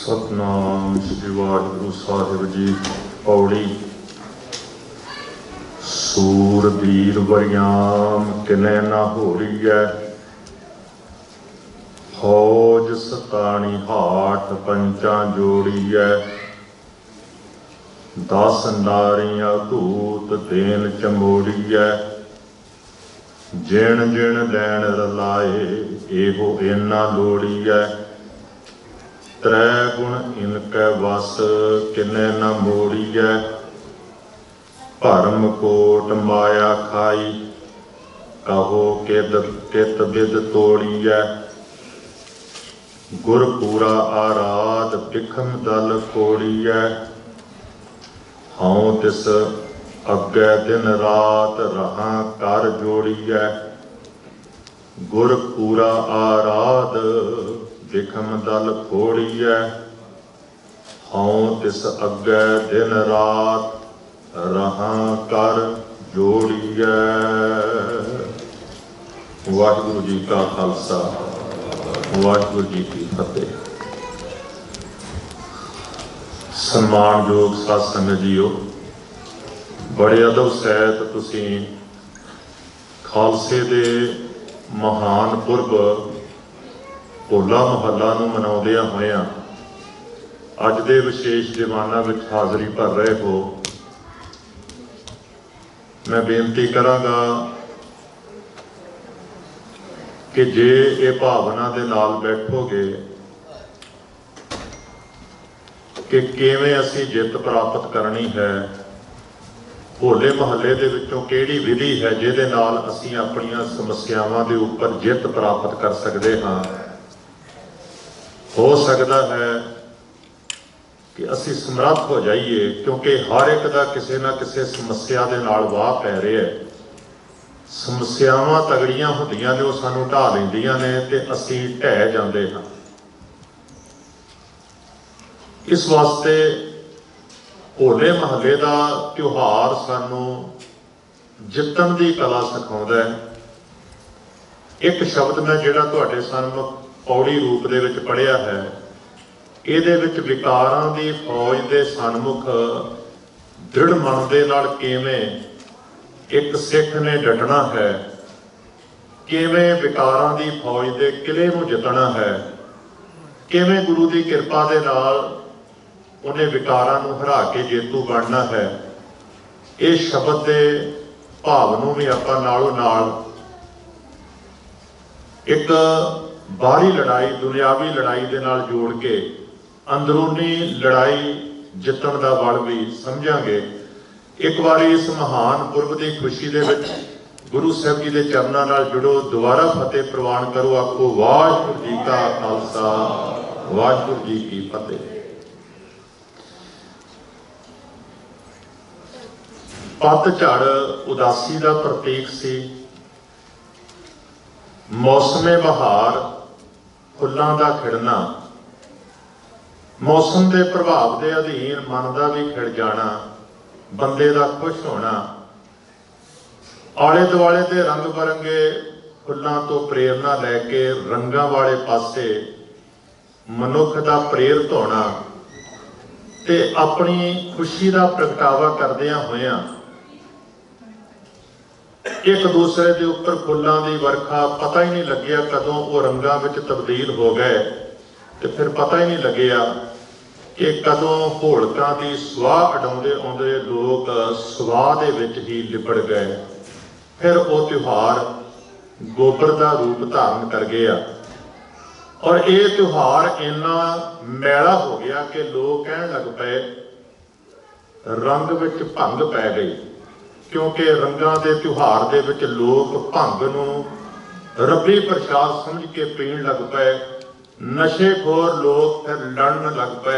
सतनाम श्री वाहिगुरु साहिब जी। पौड़ी। सूरबीर वरियाम किने ना होरीऐ, फौज सतानी हाठ पंचा जोड़ीऐ। 10 नारियां धूत देन चमोड़ीऐ, जिण जिण लैन रलाए एहो इना लोड़ीऐ। 3 गुण इनकै वस किने न मोड़ीऐ, भरम कोट माया खाई कहो कित बिद तोड़ीऐ। गुरपूरा आराध बिखम दल कोड़ीऐ, हाँ तिस अग्गै दिन रात रहा कर जोड़ीऐ। गुरपूरा आराध बिखम दल खोड़ीऐ, हाँ तिस अग्गै दिन रात रहा कर जोड़ीऐ। वाहिगुरु जी का खालसा, वाहिगुरु जी की फतेह। सम्मानयोग साध संगत जीओ, बड़े अदब सहित तुसीं खालसे दे महान पुरब होला महल्ला नूं मनाउंदिआं होइआं अज दे विशेष दीवाना विच हाज़री भर रहे हो। मैं बेनती करांगा कि जे ये भावना दे नाल बैठोगे कि किवें असीं जित प्राप्त करनी है, होले महल्ले दे विचों किहड़ी विधि है जिहदे नाल असीं अपणीआं समस्यावां दे उपर जित प्राप्त कर सकदे हां। हो सकता है कि असीं समर्थ हो जाइए, क्योंकि हर एक दा किसी ना किसी समस्या दे नाल वाह पै रहा है। समस्यावां तगड़ियां हुंदियां ने, ओह सानूं ढा लैंदियां ने ते असीं ढह जांदे हां। इस वास्ते होले महल्ले का त्योहार सानू जितन की कला सिखाउंदा है। एक शब्द मैं जिहड़ा तुहाडे सामने पौड़ी रूप दे विच पढ़िया है, इहदे विच विकारां दी फौज दे सन्मुख दृढ़ मन दे नाल किवें एक सिख ने डटना है, किवें विकारां दी फौज दे किले नूं जितना है, किवें गुरु की किरपा दे नाल उन्हें विकारां नूं हरा के जेतू बनना है। इस शब्द के भाव नूं भी आपां नालों नाल एक बाहरी लड़ाई, दुनियावी लड़ाई दे नाल जोड़ के अंदरूनी लड़ाई जितन का बल भी समझांगे। एक बारी इस महान पुरब की खुशी दे विच गुरु साहब जी के चरणों नाल जुड़ो, दोबारा फतेह प्रवान करो। आखो वाहिगुरू जी का खालसा, वाहिगुरू जी की फतेह। पतझड़ उदासी का प्रतीक सी। मौसमे बहार, फुल्लां दा खिड़ना, मौसम के प्रभाव के अधीन मन का भी खिड़ जाना, बंदे का खुश होना, आले दुआले के रंग बरंगे फुल्लां तो प्रेरणा लैके रंगां वाले पासे मनुख का प्रेरित होना ते अपनी खुशी का प्रगटावा करदियां होइआं एक दूसरे के उपर फुल्लां दी वर्खा, पता ही नहीं लग्या कदों वो रंगां विच तब्दील हो गए, तो फिर पता ही नहीं लग्या कि कदों होलकां दी सुआह अडाउंदे आउंदे लोग सुआह दे विच ही लिबड़ गए। फिर वो त्यौहार गोबर का रूप धारण कर गया और ये त्यौहार इन्ना मैला हो गया कि लोग कहण लग पे रंग विच भंग पै गई, क्योंकि रंगां दे त्यौहार दे विच लोग भंग नूं रब्बी प्रसाद समझ के पीण लग पे। नशेखोर लोग फिर लड़न लग पे,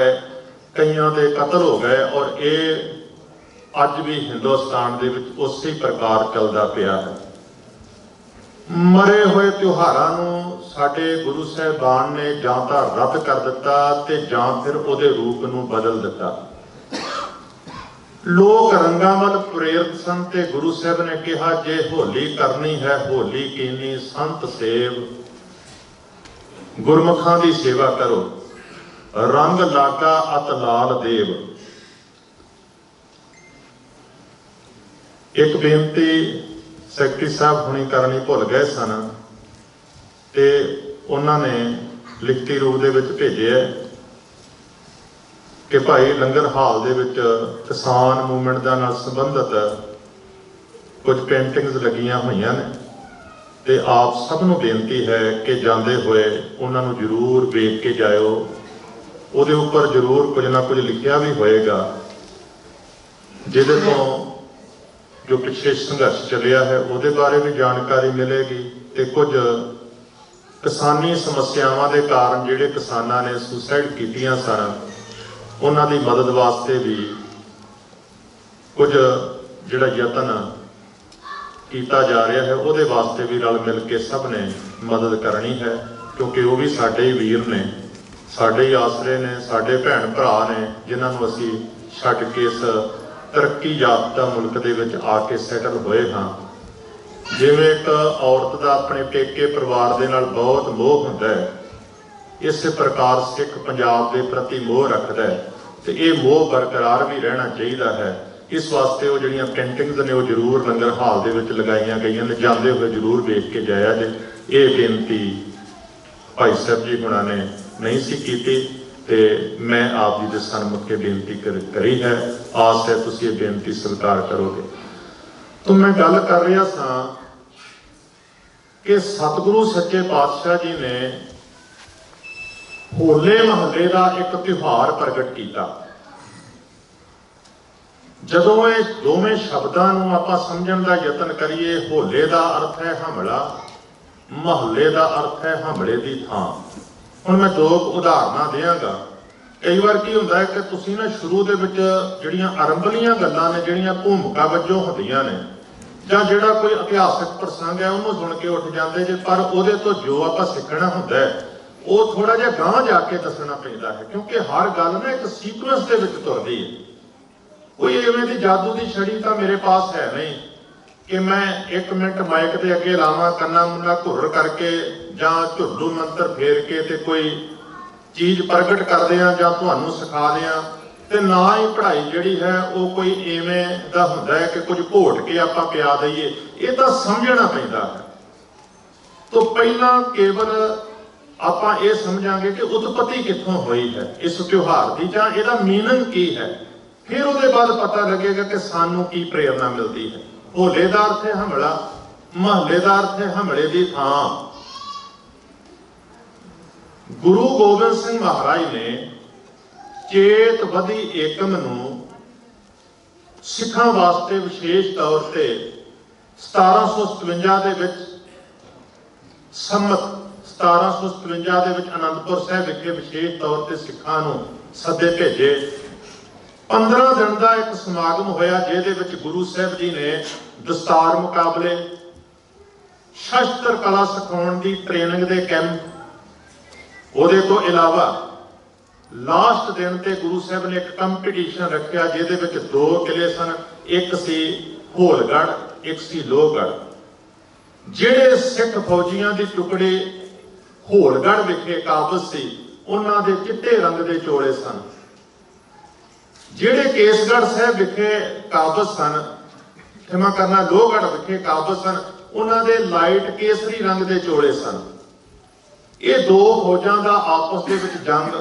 कईयां दे कतल हो गए और ये अज भी हिंदुस्तान दे विच उसी प्रकार चलदा पिया है। मरे हुए त्योहारां नूं साडे गुरु साहिबान ने जां तां रद्द कर दिता ते जां फिर उहदे रूप नूं बदल दिता। लोग रंगां वल प्रेरित सन ते गुरु साहब ने कहा जे होली करनी है होली कीनी संत सेव, गुरमुखां दी सेवा करो। रंग लागा अत लाल देव। एक बेनती सैकटरी साहब हुणी करनी भुल गए सन ते उन्होंने लिखती रूप दे विच भेजिया कि भाई लंगर हाल दे विच किसान मूवमेंट दे नाल संबंधित कुछ पेंटिंग्स लगियां हुईयां ने ते आप सबनों बेनती है कि जाते हुए उन्होंने जरूर वेख के जाओ। उहदे उपर जरूर कुछ ना कुछ लिखिया भी होएगा जिहदे तो जो पिछले संघर्ष चलिया है उहदे बारे भी जानकारी मिलेगी ते कुछ किसानी समस्यावां दे कारण जिहड़े किसानां ने सुसाइड कीतियां सन उन्हां दी मदद वास्ते भी कुछ जिहड़ा यतन किया जा रहा है उहदे वास्ते भी रल मिल के सब ने मदद करनी है क्योंकि वो भी साडे ही वीर ने, साडे ही आसरे ने, साडे भैन भरा ने जिन्हां नूं असीं छड्ड के इस तरक्की याफ्ता मुल्क दे विच आके सैटल होए हाँ। जिवें एक औरत दा अपने पेके परिवार दे नाल बहुत मोह हुंदा है, इस प्रकार सिख पंजाब के प्रति मोह रखता है तो ये मोह बरकरार भी रहना चाहिए है। इस वास्ते वो जिहड़ियां पेंटिंग्स ने वो जरूर लंगर हाल दे विच लगाईयां गईयां ने, जाते हुए जरूर वेख के जाया जे। ये बेनती भाई साहब जी हुणां ने नहीं सी कीती ते मैं आप जी दे सन्मुख के बेनती करी है। आस है तुसीं ये बेनती स्वीकार करोगे। तो मैं गल कर रहा सां कि सतगुरु सच्चे पातशाह जी ने होले महल्ले का एक त्योहार प्रगट किया। जदों ये दोवें शब्दां नूं आपां समझण दा यतन करिए, होले का अर्थ है हमला, महल्ले का अर्थ है हमले की थां। हुण मैं दो उदाहरणां देवांगा। कई बार की हुंदा है कि तुसीं ना शुरू दे विच जिहड़ियां आरंभलीਆਂ गल्लां ने जिहड़ियां भूमिका वजों हुंदियां ने जां जिहड़ा कोई इतिहासक प्रसंग है उहनूं सुण के उठ जांदे जे, पर उहदे तो जो आपां सिੱਖਣਾ हुंदा है वो थोड़ा जिहा गांह जाके दसना पैंदा है क्योंकि हर गल ना एक सीक्वेंस दे विच तुरदी है। कोई इवें दी जादू की छड़ी तो मेरे पास है नहीं कि मैं 1 मिनट माइक के अगे लावां कन्ना मुन्ना घुर करके जां झुरलू मंत्र फेर के ते कोई चीज़ प्रगट कर दियां जां तुहानूं सिखा दियां। ते ना ही पढ़ाई जिहड़ी है वो कोई इवें दा हुंदा है कि कुछ घोट के आपां पिया दईए, ये तो समझना पैंदा है। तो पहला केवल आपां ये समझांगे कि उत्पत्ति कित्थों हुई है इस त्योहार की जां इहदा मीनिंग की है, फिर उसके बाद पता लगेगा कि सानू की प्रेरणा मिलती है। होले का अर्थ है हमला, महल्ले का अर्थ है हमले की थां। गुरु गोबिंद सिंह महाराज ने चेत वधी एकम नूं सिखां वास्ते विशेष तौर पर 1757 दे विच संमत 1757 दे विच आनंदपुर साहिब विखे विशेष तौर पर सिखां नूं सदे भेजे। 15 दिन का एक समागम होया जिहदे विच गुरु साहिब जी ने दस्तार मुकाबले, शस्त्र कला सिखाउण दी ट्रेनिंग दे कैंप, उहदे तो इलावा लास्ट दिन ते गुरु साहब ने एक कंपीटीशन रखा जिहदे विच 2 किले सन, एक सी होलगढ़, एक सी लोहगढ़। जिहड़े सिख फौजियां दी टुकड़े होलगढ़ विखे काबज सी उन्हां दे चिट्टे रंग दे चोले सन, जिहड़े केसगढ़ साहब विखे काबज सन, क्षमा करना लोहगढ़ विखे काबज सन, उन्हां दे लाइट केसरी रंग दे चोले सन। ये 2 फौजां दा आपस दे विच जंग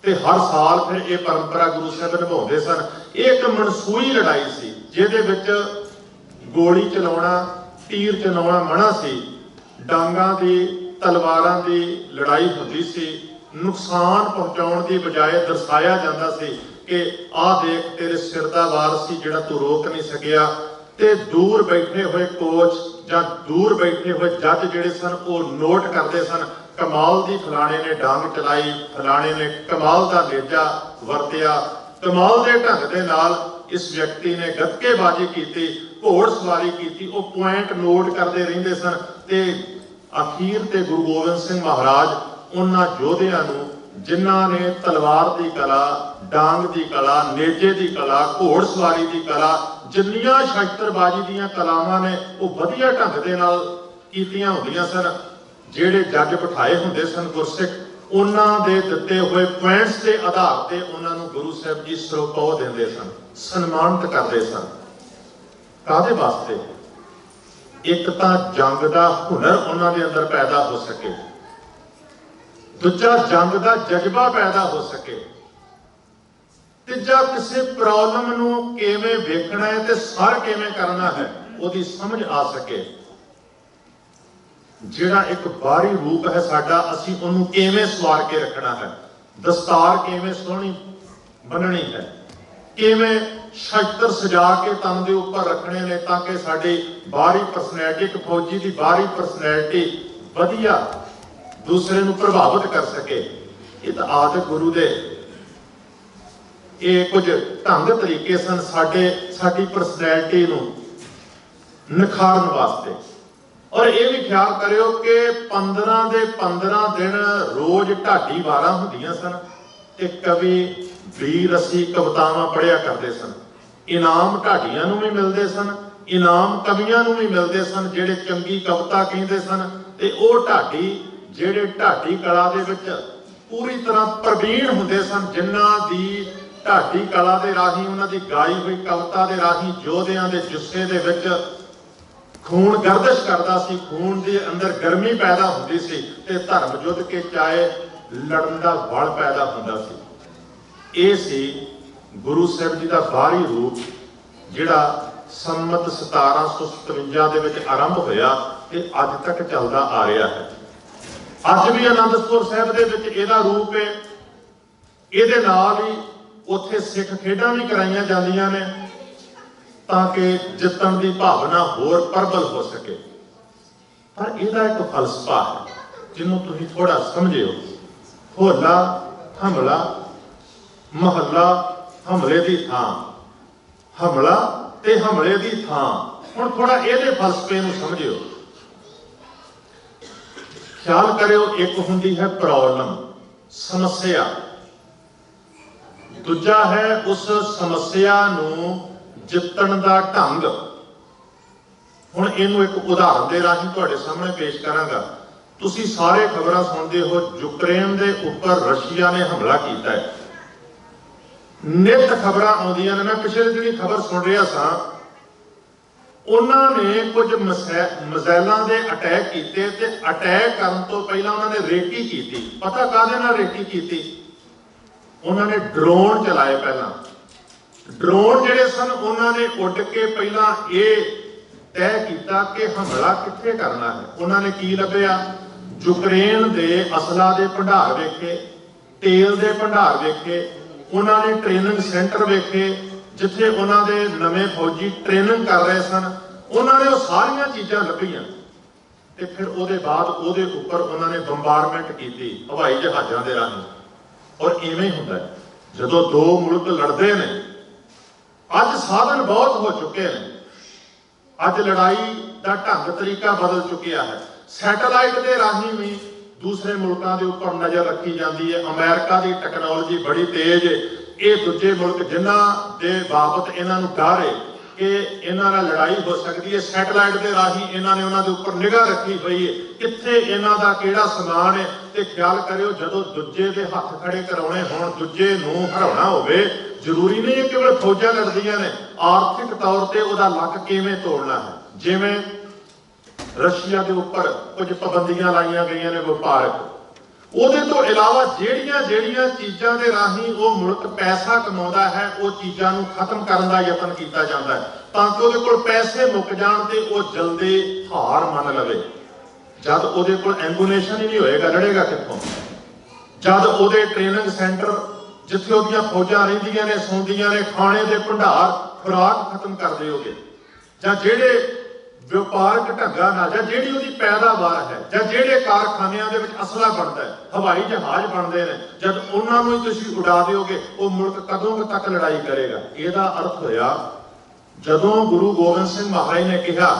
ते हर साल फिर ये परंपरा गुरु साहब निभाउंदे सन। एक मनसूई लड़ाई सी जिहदे विच गोली चलाउणा, तीर चलाउणा मना सी, डांगां दी तलवारां दी लड़ाई हुंदी सी। नुकसान पहुंचाउण दी बजाय दर्शाया जांदा सी कि आ देख तेरे सिर दा वार सी जिहड़ा तू रोक नहीं सकिया। ते दूर बैठे हुए कोच जां दूर बैठे हुए जज जिहड़े सन वो नोट करते सन, कमाल दी फलाने ने डांग चलाई, फलाने ने कमाल का नेजा वरतिया, कमाल के ढंग के नाल इस व्यक्ति ने गतकेबाजी की, घोड़ सवारी की। वो पॉइंट नोट करते रहिंदे सन ते अखीर ते गुरु गोबिंद सिंह महाराज उन्हां योधियां नूं जिन्हां ने तलवार की कला, डांग की कला, नेजे की कला, घोड़ सवारी की कला, जिन्नियां शस्त्रबाजी दीयां कलावां ने वो वधिया ढंग दे नाल कीतियां हुंदियां सन। ਜਿਹੜੇ जज बिठाए होंदे सन गुरसिख ਉਹਨਾਂ ਦੇ ਦਿੱਤੇ ਹੋਏ ਪੁਆਇੰਟਸ ਦੇ ਆਧਾਰ ਤੇ ਉਹਨਾਂ ਨੂੰ ਗੁਰੂ ਸਾਹਿਬ ਜੀ ਸਰੋਪਾਉ ਦਿੰਦੇ ਸਨ, ਸਨਮਾਨਿਤ ਕਰਦੇ ਸਨ। ਕਾਹਦੇ ਵਾਸਤੇ? ਇੱਕ ਤਾਂ ਜੰਗ ਦਾ ਹੁਨਰ ਉਹਨਾਂ ਦੇ ਅੰਦਰ ਪੈਦਾ ਹੋ ਸਕੇ, ਦੂਜਾ ਜੰਗ ਦਾ ਜਜ਼ਬਾ ਪੈਦਾ ਹੋ ਸਕੇ, ਤੀਜਾ ਕਿਸੇ ਪ੍ਰੋਬਲਮ ਨੂੰ ਕਿਵੇਂ ਵੇਖਣਾ ਹੈ ਤੇ ਸਰ ਕਿਵੇਂ ਕਰਨਾ ਹੈ ਉਹਦੀ ਸਮਝ ਆ ਸਕੇ। ਜਿਹੜਾ ਇੱਕ ਬਾਹਰੀ ਰੂਪ ਹੈ ਸਾਡਾ, ਅਸੀਂ ਉਹਨੂੰ ਕਿਵੇਂ ਸਵਾਰ ਕੇ ਰੱਖਣਾ ਹੈ, ਦਸਤਾਰ ਕਿਵੇਂ ਸੋਹਣੀ ਬੰਨਣੀ ਹੈ, ਕਿਵੇਂ ਸ਼ਸਤਰ ਸਜਾ ਕੇ ਤਨ ਦੇ ਉੱਪਰ ਰੱਖਣੇ ਨੇ ਤਾਂ ਕਿ ਸਾਡੀ ਬਾਹਰੀ ਪਰਸਨੈਲਿਟੀ, ਇੱਕ ਫੌਜੀ ਦੀ ਬਾਹਰੀ ਪਰਸਨੈਲਿਟੀ ਵਧੀਆ ਦੂਸਰੇ ਨੂੰ ਪ੍ਰਭਾਵਿਤ ਕਰ ਸਕੇ। ਇਹ ਤਾਂ ਆਦਿ ਗੁਰੂ ਦੇ ਇਹ ਕੁਝ ਢੰਗ ਤਰੀਕੇ ਸਨ ਸਾਡੀ ਪਰਸਨੈਲਿਟੀ ਨੂੰ ਨਿਖਾਰਨ ਵਾਸਤੇ। ਔਰ ਇਹ ਵੀ ਖਿਆਲ ਕਰਿਓ ਕਿ 15 ਦੇ 15 ਦਿਨ ਰੋਜ਼ ਢਾਡੀ ਵਾਰਾਂ ਹੁੰਦੀਆਂ ਸਨ ਤੇ ਕਵੀ ਵੀਰ ਅਸੀਂ ਕਵਿਤਾਵਾਂ ਪੜ੍ਹਿਆ ਕਰਦੇ ਸਨ। ਇਨਾਮ ਢਾਡੀਆਂ ਨੂੰ ਵੀ ਮਿਲਦੇ ਸਨ, ਇਨਾਮ ਕਵੀਆਂ ਨੂੰ ਵੀ ਮਿਲਦੇ ਸਨ ਜਿਹੜੇ ਚੰਗੀ ਕਵਿਤਾ ਕਹਿੰਦੇ ਸਨ। ਤੇ ਉਹ ਢਾਡੀ ਜਿਹੜੇ ਢਾਡੀ ਕਲਾ ਦੇ ਵਿੱਚ ਪੂਰੀ ਤਰ੍ਹਾਂ ਪ੍ਰਵੀਣ ਹੁੰਦੇ ਸਨ, ਜਿਨ੍ਹਾਂ ਦੀ ਢਾਡੀ ਕਲਾ ਦੇ ਰਾਹੀਂ, ਉਹਨਾਂ ਦੀ ਗਾਈ ਹੋਈ ਕਵਿਤਾ ਦੇ ਰਾਹੀਂ ਯੋਧਿਆਂ ਦੇ ਜੁੱਸੇ ਦੇ ਵਿੱਚ ਖੂਨ ਗਰਦਿਸ਼ ਕਰਦਾ ਸੀ, ਖੂਨ ਦੇ ਅੰਦਰ ਗਰਮੀ ਪੈਦਾ ਹੁੰਦੀ ਸੀ ਤੇ ਧਰਮ ਯੁੱਧ ਕੇ ਚਾਹੇ ਲੜਨ ਦਾ ਬਲ ਪੈਦਾ ਹੁੰਦਾ ਸੀ। ਇਹ ਸੀ ਗੁਰੂ ਸਾਹਿਬ ਜੀ ਦਾ ਬਾਹਰੀ ਰੂਪ ਜਿਹੜਾ ਸੰਮਤ 1757 ਦੇ ਵਿੱਚ ਆਰੰਭ ਹੋਇਆ ਤੇ ਅੱਜ ਤੱਕ ਚੱਲਦਾ ਆ ਰਿਹਾ ਹੈ। ਅੱਜ ਵੀ ਅਨੰਦਪੁਰ ਸਾਹਿਬ ਦੇ ਵਿੱਚ ਇਹਦਾ ਰੂਪ ਹੈ। ਇਹਦੇ ਨਾਲ ਹੀ ਉੱਥੇ ਸਿੱਖ ਖੇਡਾਂ ਵੀ ਕਰਾਈਆਂ ਜਾਂਦੀਆਂ ਨੇ ਤਾਂ ਕਿ ਜਿੱਤਣ ਦੀ ਭਾਵਨਾ ਹੋਰ ਪ੍ਰਬਲ ਹੋ ਸਕੇ। ਪਰ ਇਹਦਾ ਇੱਕ ਫਲਸਫਾ ਹੈ ਜਿਹਨੂੰ ਤੁਸੀਂ ਥੋੜਾ ਸਮਝਿਓ। ਹੋਲਾ ਹਮਲਾ, ਮਹੱਲਾ ਹਮਲੇ ਦੀ ਥਾਂ, ਹਮਲਾ ਤੇ ਹਮਲੇ ਦੀ ਥਾਂ। ਹੁਣ ਥੋੜਾ ਇਹਦੇ ਫਲਸਫੇ ਨੂੰ ਸਮਝਿਓ, ਖਿਆਲ ਕਰਿਓ। ਇੱਕ ਹੁੰਦੀ ਹੈ ਪ੍ਰੋਬਲਮ, ਸਮੱਸਿਆ, ਦੂਜਾ ਹੈ ਉਸ ਸਮੱਸਿਆ ਨੂੰ ਜਿੱਤਣ ਦਾ ਢੰਗ। ਹੁਣ ਇਹਨੂੰ ਇੱਕ ਉਦਾਹਰਨ ਦੇ ਰਾਹੀਂ ਤੁਹਾਡੇ ਸਾਹਮਣੇ ਪੇਸ਼ ਕਰਾਂਗਾ। ਤੁਸੀਂ ਸਾਰੇ ਖਬਰਾਂ ਸੁਣਦੇ ਹੋ, ਯੂਕਰੇਨ ਦੇ ਉੱਪਰ ਰਸ਼ੀਆ ਨੇ ਹਮਲਾ ਕੀਤਾ ਹੈ। ਨਿਤ ਖਬਰਾਂ ਆਉਂਦੀਆਂ ਨੇ। ਮੈਂ ਪਿਛਲੇ ਦਿਨੀ ਖਬਰ ਸੁਣ ਰਿਹਾ ਸਾਂ, ਉਹਨਾਂ ਨੇ ਕੁਝ ਮਿਜ਼ਾਈਲਾਂ ਦੇ ਅਟੈਕ ਕੀਤੇ ਤੇ ਅਟੈਕ ਕਰਨ ਤੋਂ ਪਹਿਲਾਂ ਉਹਨਾਂ ਨੇ ਰੇਕੀ ਕੀਤੀ। ਪਤਾ ਕਾਹਦੇ ਨਾਲ ਰੇਕੀ ਕੀਤੀ? ਉਹਨਾਂ ਨੇ ਡਰੋਨ ਚਲਾਏ। ਪਹਿਲਾਂ ਡਰੋਨ ਜਿਹੜੇ ਸਨ ਉਹਨਾਂ ਨੇ ਉੱਡ ਕੇ ਪਹਿਲਾਂ ਇਹ ਤੈਅ ਕੀਤਾ ਕਿ ਹਮਲਾ ਕਿੱਥੇ ਕਰਨਾ ਹੈ। ਉਹਨਾਂ ਨੇ ਕੀ ਲੱਭਿਆ? ਯੂਕਰੇਨ ਦੇ ਅਸਲਾ ਦੇ ਭੰਡਾਰ ਵੇਖੇ, ਤੇਲ ਦੇ ਭੰਡਾਰ ਵੇਖੇ, ਉਹਨਾਂ ਨੇ ਟ੍ਰੇਨਿੰਗ ਸੈਂਟਰ ਵੇਖੇ ਜਿੱਥੇ ਉਹਨਾਂ ਦੇ ਨਵੇਂ ਫੌਜੀ ਟ੍ਰੇਨਿੰਗ ਕਰ ਰਹੇ ਸਨ। ਉਹਨਾਂ ਨੇ ਉਹ ਸਾਰੀਆਂ ਚੀਜ਼ਾਂ ਲੱਭੀਆਂ ਤੇ ਫਿਰ ਉਹਦੇ ਬਾਅਦ ਉਹਦੇ ਉੱਪਰ ਉਹਨਾਂ ਨੇ ਬੰਬਾਰਮੈਂਟ ਕੀਤੀ ਹਵਾਈ ਜਹਾਜ਼ਾਂ ਦੇ ਰਾਹੀਂ। ਔਰ ਇਵੇਂ ਹੁੰਦਾ ਜਦੋਂ ਦੋ ਮੁਲਕ ਲੜਦੇ ਨੇ। ਅੱਜ ਸਾਧਨ ਬਹੁਤ ਹੋ ਚੁੱਕੇ ਨੇ, ਅੱਜ ਲੜਾਈ ਦਾ ਢੰਗ ਤਰੀਕਾ ਬਦਲ ਚੁੱਕਿਆ ਹੈ। ਸੈਟੇਲਾਈਟ ਦੇ ਰਾਹੀਂ ਵੀ ਦੂਸਰੇ ਮੁਲਕਾਂ ਦੇ ਉੱਪਰ ਨਜ਼ਰ ਰੱਖੀ ਜਾਂਦੀ ਹੈ। ਅਮਰੀਕਾ ਦੀ ਟੈਕਨੋਲੋਜੀ ਬੜੀ ਤੇਜ਼ ਹੈ। ਇਹ ਦੂਜੇ ਮੁਲਕ ਜਿਨ੍ਹਾਂ ਦੇ ਬਾਬਤ ਇਹਨਾਂ ਨੂੰ ਡਰ ਹੈ ਕਿ ਇਹਨਾਂ ਨਾਲ ਲੜਾਈ ਹੋ ਸਕਦੀ ਹੈ, ਸੈਟੇਲਾਈਟ ਦੇ ਰਾਹੀਂ ਇਹਨਾਂ ਨੇ ਉਹਨਾਂ ਦੇ ਉੱਪਰ ਨਿਗਾਹ ਰੱਖੀ ਹੋਈ ਹੈ ਕਿੱਥੇ ਇਹਨਾਂ ਦਾ ਕਿਹੜਾ ਸਮਾਨ ਹੈ। ਤੇ ਖਿਆਲ ਕਰਿਓ, ਜਦੋਂ ਦੂਜੇ ਦੇ ਹੱਥ ਖੜੇ ਕਰਾਉਣੇ ਹੋਣ, ਦੂਜੇ ਨੂੰ ਹਰਾਉਣਾ ਹੋਵੇ, ਜ਼ਰੂਰੀ ਨਹੀਂ ਹੈ ਕਿ ਫੌਜਾਂ ਲੜਦੀਆਂ ਨੇ। ਆਰਥਿਕ ਤੌਰ ਤੇ ਉਹਦਾ ਲੱਕ ਕਿਵੇਂ ਤੋੜਨਾ ਹੈ। ਜਿਵੇਂ ਰਸ਼ੀਆ ਦੇ ਉੱਪਰ ਕੁਝ ਪਾਬੰਦੀਆਂ ਲਾਈਆਂ ਗਈਆਂ ਨੇ ਵਪਾਰਕ, ਉਹਦੇ ਤੋਂ ਇਲਾਵਾ ਜਿਹੜੀਆਂ ਚੀਜ਼ਾਂ ਦੇ ਰਾਹੀਂ ਉਹ ਮੁਲਕ ਪੈਸਾ ਕਮਾਉਂਦਾ ਹੈ ਉਹ ਚੀਜ਼ਾਂ ਨੂੰ ਖਤਮ ਕਰਨ ਦਾ ਯਤਨ ਕੀਤਾ ਜਾਂਦਾ ਹੈ ਤਾਂ ਕਿ ਉਹਦੇ ਕੋਲ ਪੈਸੇ ਮੁੱਕ ਜਾਣ ਤੇ ਉਹ ਜਲਦੀ ਹਾਰ ਮੰਨ ਲਵੇ। ਜਦ ਉਹਦੇ ਕੋਲ ਐਂਬੂਨੇਸ਼ਨ ਹੀ ਨਹੀਂ ਹੋਏਗਾ, ਲੜੇਗਾ ਕਿੱਥੋਂ? ਜਦ ਉਹਦੇ ਟ੍ਰੇਨਿੰਗ ਸੈਂਟਰ ਜਿੱਥੇ ਉਹਦੀਆਂ ਫੌਜਾਂ ਰਹਿੰਦੀਆਂ ਨੇ, ਸੌਂਦੀਆਂ ਨੇ, ਖਾਣੇ ਦੇ ਭੰਡਾਰ, ਖੁਰਾਕ ਖਤਮ ਕਰ ਦਿਓਗੇ, ਜਾਂ ਜਿਹੜੇ ਵਪਾਰਕ ਢੰਗਾਂ ਨਾਲ, ਜਾਂ ਜਿਹੜੀ ਉਹਦੀ ਪੈਦਾਵਾਰ ਹੈ, ਜਾਂ ਜਿਹੜੇ ਕਾਰਖਾਨਿਆਂ ਦੇ ਵਿੱਚ ਅਸਲਾ ਬਣਦਾ ਹੈ, ਹਵਾਈ ਜਹਾਜ਼ ਬਣਦੇ ਨੇ, ਜਦ ਉਹਨਾਂ ਨੂੰ ਹੀ ਤੁਸੀਂ ਉਡਾ ਦਿਓਗੇ, ਉਹ ਮੁਲਕ ਕਦੋਂ ਤੱਕ ਲੜਾਈ ਕਰੇਗਾ? ਇਹਦਾ ਅਰਥ ਹੋਇਆ ਜਦੋਂ ਗੁਰੂ ਗੋਬਿੰਦ ਸਿੰਘ ਮਹਾਰਾਜ ਨੇ ਕਿਹਾ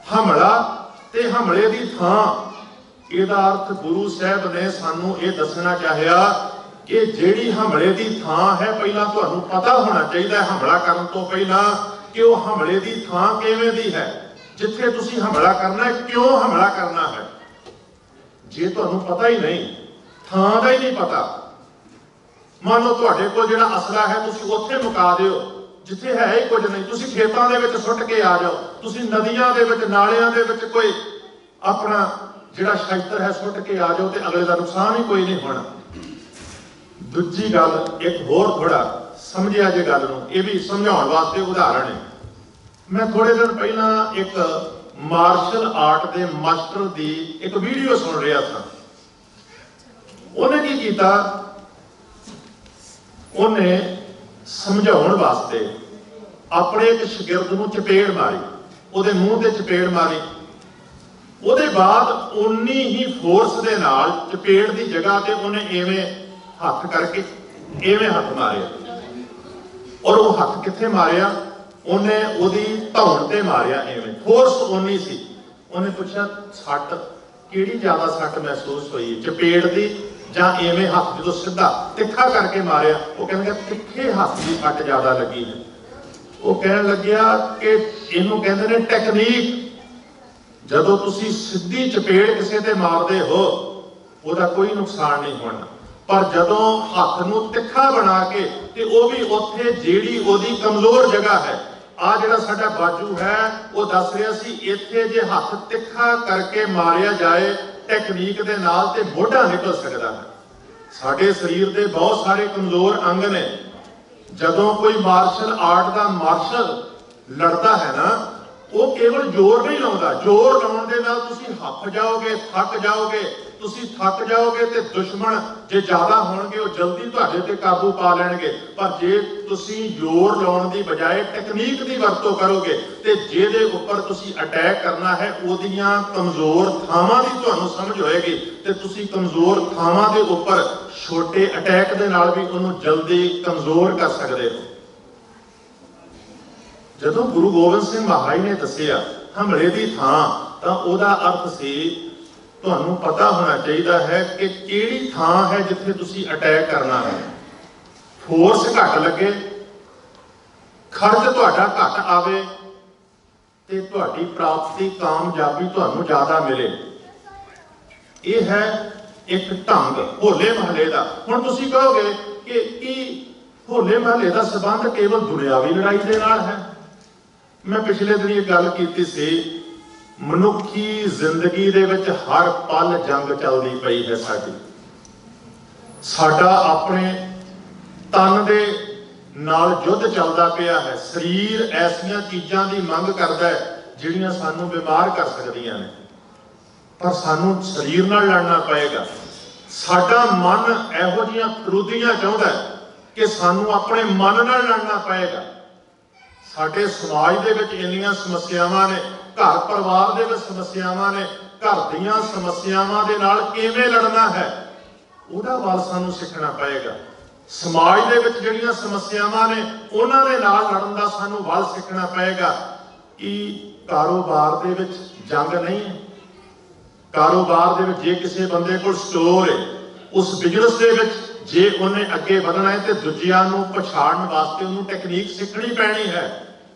ਹਮਲਾ ਤੇ ਹਮਲੇ ਦੀ ਥਾਂ, ਇਹਦਾ ਅਰਥ ਗੁਰੂ ਸਾਹਿਬ ਨੇ ਸਾਨੂੰ ਇਹ ਦੱਸਣਾ ਚਾਹਿਆ ਕਿ ਜਿਹੜੀ ਹਮਲੇ ਦੀ ਥਾਂ ਹੈ, ਪਹਿਲਾਂ ਤੁਹਾਨੂੰ ਪਤਾ ਹੋਣਾ ਚਾਹੀਦਾ ਹੈ ਹਮਲਾ ਕਰਨ ਤੋਂ ਪਹਿਲਾਂ ਕਿ ਉਹ ਹਮਲੇ ਦੀ ਥਾਂ ਕਿਵੇਂ ਦੀ ਹੈ, ਜਿੱਥੇ ਤੁਸੀਂ ਹਮਲਾ ਕਰਨਾ ਹੈ, ਕਿਉਂ ਹਮਲਾ ਕਰਨਾ ਹੈ। ਜੇ ਤੁਹਾਨੂੰ ਪਤਾ ਹੀ ਨਹੀਂ ਥਾਂ ਦਾ ਹੀ ਨਹੀਂ ਪਤਾ। ਮੰਨ ਲਓ ਤੁਹਾਡੇ ਕੋਲ ਜਿਹੜਾ ਅਸਲਾ ਹੈ ਤੁਸੀਂ ਉੱਥੇ ਮੁਕਾ ਦਿਓ ਜਿੱਥੇ ਹੈ ਹੀ ਕੁਝ ਨਹੀਂ, ਤੁਸੀਂ ਖੇਤਾਂ ਦੇ ਵਿੱਚ ਸੁੱਟ ਕੇ ਆ ਜਾਓ, ਤੁਸੀਂ ਨਦੀਆਂ ਦੇ ਵਿੱਚ ਨਾਲਿਆਂ ਦੇ ਵਿੱਚ ਕੋਈ ਆਪਣਾ ਜਿਹੜਾ ਸ਼ੈਲਟਰ ਹੈ ਸੁੱਟ ਕੇ ਆ ਜਾਓ ਤੇ ਅਗਲੇ ਦਾ ਨੁਕਸਾਨ ਹੀ ਕੋਈ ਨਹੀਂ ਹੋਣਾ। ਦੂਜੀ ਗੱਲ ਇੱਕ ਹੋਰ ਥੋੜਾ ਸਮਝਿਆ ਜੇ ਗੱਲ ਨੂੰ, ਇਹ ਵੀ ਸਮਝਾਉਣ ਵਾਸਤੇ ਉਦਾਹਰਣ ਹੈ। ਮੈਂ ਥੋੜੇ ਦਿਨ ਪਹਿਲਾਂ ਇੱਕ ਮਾਰਸ਼ਲ ਆਰਟ ਦੇ ਮਾਸਟਰ ਦੀ ਇੱਕ ਵੀਡੀਓ ਸੁਣ ਰਿਹਾ ਸੀ। ਉਹਨੇ ਕੀ ਕੀਤਾ, ਉਹਨੇ ਸਮਝਾਉਣ ਵਾਸਤੇ ਆਪਣੇ ਇੱਕ ਸ਼ਾਗਿਰਦ ਨੂੰ ਚਪੇੜ ਮਾਰੀ, ਉਹਦੇ ਮੂੰਹ ਤੇ ਚਪੇੜ ਮਾਰੀ। ਉਹਦੇ ਬਾਅਦ ਉਨੀ ਹੀ ਫੋਰਸ ਦੇ ਨਾਲ ਚਪੇੜ ਦੀ ਜਗ੍ਹਾ ਤੇ ਉਹਨੇ ਐਵੇਂ ਹੱਥ ਕਰਕੇ ਐਵੇਂ ਹੱਥ ਮਾਰਿਆ। ਔਰ ਉਹ ਹੱਥ ਕਿੱਥੇ ਮਾਰਿਆ, ਉਹਨੇ ਉਹਦੀ ਧੌਣ ਤੇ ਮਾਰਿਆ ਐਵੇਂ, ਫੋਰਸ ਉਨੀ ਸੀ। ਉਹਨੇ ਪੁੱਛਿਆ ਸੱਟ ਕਿਹੜੀ ਜ਼ਿਆਦਾ ਸੱਟ ਮਹਿਸੂਸ ਹੋਈ, ਚਪੇੜ ਦੀ ਜਾਂ ਐਵੇਂ ਹੱਥ ਜਦੋਂ ਸਿੱਧਾ ਤਿੱਖਾ ਕਰਕੇ ਮਾਰਿਆ? ਉਹ ਕਹਿੰਦਾ ਤਿੱਖੇ ਹੱਥ ਦੀ ਸੱਟ ਜ਼ਿਆਦਾ ਲੱਗੀ ਹੈ। ਉਹ ਕਹਿਣ ਲੱਗਿਆ ਕਿ ਇਹਨੂੰ ਕਹਿੰਦੇ ਨੇ ਟੈਕਨੀਕ। ਜਦੋਂ ਤੁਸੀਂ ਸਿੱਧੀ ਚਪੇੜ ਕਿਸੇ ਤੇ ਮਾਰਦੇ ਹੋ ਉਹਦਾ ਕੋਈ ਨੁਕਸਾਨ ਨਹੀਂ ਹੋਣਾ, ਪਰ ਜਦੋਂ ਹੱਥ ਨੂੰ ਤਿੱਖਾ ਬਣਾ ਕੇ ਤੇ ਉਹ ਵੀ ਉੱਥੇ ਜਿਹੜੀ ਉਹਦੀ ਕਮਜ਼ੋਰ ਜਗ੍ਹਾ ਹੈ, ਆ ਜਿਹੜਾ ਸਾਡਾ ਬਾਜੂ ਹੈ ਉਹ ਦੱਸ ਰਿਹਾ ਸੀ, ਇੱਥੇ ਜੇ ਹੱਥ ਤਿੱਖਾ ਕਰਕੇ ਮਾਰਿਆ ਜਾਏ ਟੈਕਨੀਕ ਦੇ ਨਾਲ ਤੇ ਮੋਢਾ ਨਿਕਲ ਸਕਦਾ ਹੈ। ਸਾਡੇ ਸਰੀਰ ਦੇ ਬਹੁਤ ਸਾਰੇ ਕਮਜ਼ੋਰ ਅੰਗ ਨੇ। ਜਦੋਂ ਕੋਈ ਮਾਰਸ਼ਲ ਆਰਟ ਦਾ ਮਾਰਸ਼ਲ ਲੜਦਾ ਹੈ ਨਾ, ਉਹ ਕੇਵਲ ਜ਼ੋਰ ਨਹੀਂ ਲਾਉਂਦਾ, ਜ਼ੋਰ ਲਾਉਣ ਦੇ ਨਾਲ ਤੁਸੀਂ ਹੱਫ ਜਾਓਗੇ, ਥੱਕ ਜਾਓਗੇ। ਤੁਸੀਂ ਥੱਕ ਜਾਓਗੇ ਤੇ ਦੁਸ਼ਮਣ ਜੇ ਜ਼ਿਆਦਾ ਹੋਣਗੇ ਉਹ ਜਲਦੀ ਤੁਹਾਡੇ ਤੇ ਕਾਬੂ ਪਾ ਲੈਣਗੇ। ਪਰ ਜੇ ਤੁਸੀਂ ਜ਼ੋਰ ਲਾਉਣ ਦੀ ਬਜਾਏ ਟੈਕਨੀਕ ਦੀ ਵਰਤੋਂ ਕਰੋਗੇ ਤੇ ਜਿਹਦੇ ਉੱਪਰ ਤੁਸੀਂ ਅਟੈਕ ਕਰਨਾ ਹੈ ਉਹਦੀਆਂ ਕਮਜ਼ੋਰ ਥਾਵਾਂ ਦੀ ਤੁਹਾਨੂੰ ਸਮਝ ਹੋਏਗੀ ਤੇ ਤੁਸੀਂ ਕਮਜ਼ੋਰ ਥਾਵਾਂ ਦੇ ਉੱਪਰ ਛੋਟੇ ਅਟੈਕ ਦੇ ਨਾਲ ਵੀ ਉਹਨੂੰ ਜਲਦੀ ਕਮਜ਼ੋਰ ਕਰ ਸਕਦੇ ਹੋ। ਜਦੋਂ ਗੁਰੂ ਗੋਬਿੰਦ ਸਿੰਘ ਮਹਾਰਾਜ ਨੇ ਦੱਸਿਆ ਹਮਲੇ ਦੀ ਥਾਂ, ਤਾਂ ਉਹਦਾ ਅਰਥ ਸੀ ਤੁਹਾਨੂੰ ਪਤਾ ਹੋਣਾ ਚਾਹੀਦਾ ਹੈ ਕਿ ਕਿਹੜੀ ਥਾਂ ਹੈ ਜਿੱਥੇ ਤੁਸੀਂ ਅਟੈਕ ਕਰਨਾ ਹੈ। ਫੋਰਸ ਘੱਟ ਲੱਗੇ, ਖਰਚ ਤੁਹਾਡਾ ਘੱਟ ਆਵੇ ਤੇ ਤੁਹਾਡੀ ਪ੍ਰਾਪਤੀ ਕਾਮਯਾਬੀ ਤੁਹਾਨੂੰ ਜ਼ਿਆਦਾ ਮਿਲੇ। ਇਹ ਹੈ ਇੱਕ ਢੰਗ ਹੋਲੇ ਮਹੱਲੇ ਦਾ। ਹੁਣ ਤੁਸੀਂ ਕਹੋਗੇ ਕਿ ਕੀ ਹੋਲੇ ਮਹੱਲੇ ਦਾ ਸੰਬੰਧ ਕੇਵਲ ਦੁਨਿਆਵੀ ਲੜਾਈ ਦੇ ਨਾਲ ਹੈ? ਮੈਂ ਪਿਛਲੇ ਦਿਨ ਇਹ ਗੱਲ ਕੀਤੀ ਸੀ, ਮਨੁੱਖੀ ਜ਼ਿੰਦਗੀ ਦੇ ਵਿੱਚ ਹਰ ਪਲ ਜੰਗ ਚੱਲਦੀ ਪਈ ਹੈ। ਸਾਡਾ ਆਪਣੇ ਤਨ ਦੇ ਨਾਲ ਯੁੱਧ ਚੱਲਦਾ ਪਿਆ ਹੈ। ਸਰੀਰ ਐਸੀਆਂ ਚੀਜ਼ਾਂ ਦੀ ਮੰਗ ਕਰਦਾ ਹੈ ਜਿਹੜੀਆਂ ਸਾਨੂੰ ਬਿਮਾਰ ਕਰ ਸਕਦੀਆਂ ਨੇ, ਪਰ ਸਾਨੂੰ ਸਰੀਰ ਨਾਲ ਲੜਨਾ ਪਏਗਾ। ਸਾਡਾ ਮਨ ਇਹੋ ਜਿਹੀਆਂ ਕਰੂਤੀਆਂ ਚਾਹੁੰਦਾ ਹੈ ਕਿ ਸਾਨੂੰ ਆਪਣੇ ਮਨ ਨਾਲ ਲੜਨਾ ਪਏਗਾ। ਸਾਡੇ ਸਮਾਜ ਦੇ ਵਿੱਚ ਇੰਨੀਆਂ ਸਮੱਸਿਆਵਾਂ ਨੇ, ਘਰ ਪਰਿਵਾਰ ਦੇ ਵਿੱਚ ਸਮੱਸਿਆਵਾਂ ਨੇ, ਘਰ ਦੀਆਂ ਸਮੱਸਿਆਵਾਂ ਦੇ ਨਾਲ ਕਿਵੇਂ ਲੜਨਾ ਹੈ ਉਹਦਾ ਵੱਲ ਸਾਨੂੰ ਸਿੱਖਣਾ ਪਏਗਾ। ਸਮਾਜ ਦੇ ਵਿੱਚ ਜਿਹੜੀਆਂ ਸਮੱਸਿਆਵਾਂ ਨੇ ਉਹਨਾਂ ਦੇ ਨਾਲ ਲੜਨ ਦਾ ਸਾਨੂੰ ਵੱਲ ਸਿੱਖਣਾ ਪਏਗਾ। ਕਿ ਕਾਰੋਬਾਰ ਦੇ ਵਿੱਚ ਜੰਗ ਨਹੀਂ ਹੈ। ਕਾਰੋਬਾਰ ਦੇ ਵਿੱਚ ਜੇ ਕਿਸੇ ਬੰਦੇ ਕੋਲ ਸਟੋਰ ਹੈ, ਉਸ ਬਿਜ਼ਨਸ ਦੇ ਵਿੱਚ ਜੇ ਉਹਨੇ ਅੱਗੇ ਵਧਣਾ ਹੈ ਤੇ ਦੂਜਿਆਂ ਨੂੰ ਪਛਾੜਨ ਵਾਸਤੇ ਉਹਨੂੰ ਟੈਕਨੀਕ ਸਿੱਖਣੀ ਪੈਣੀ ਹੈ।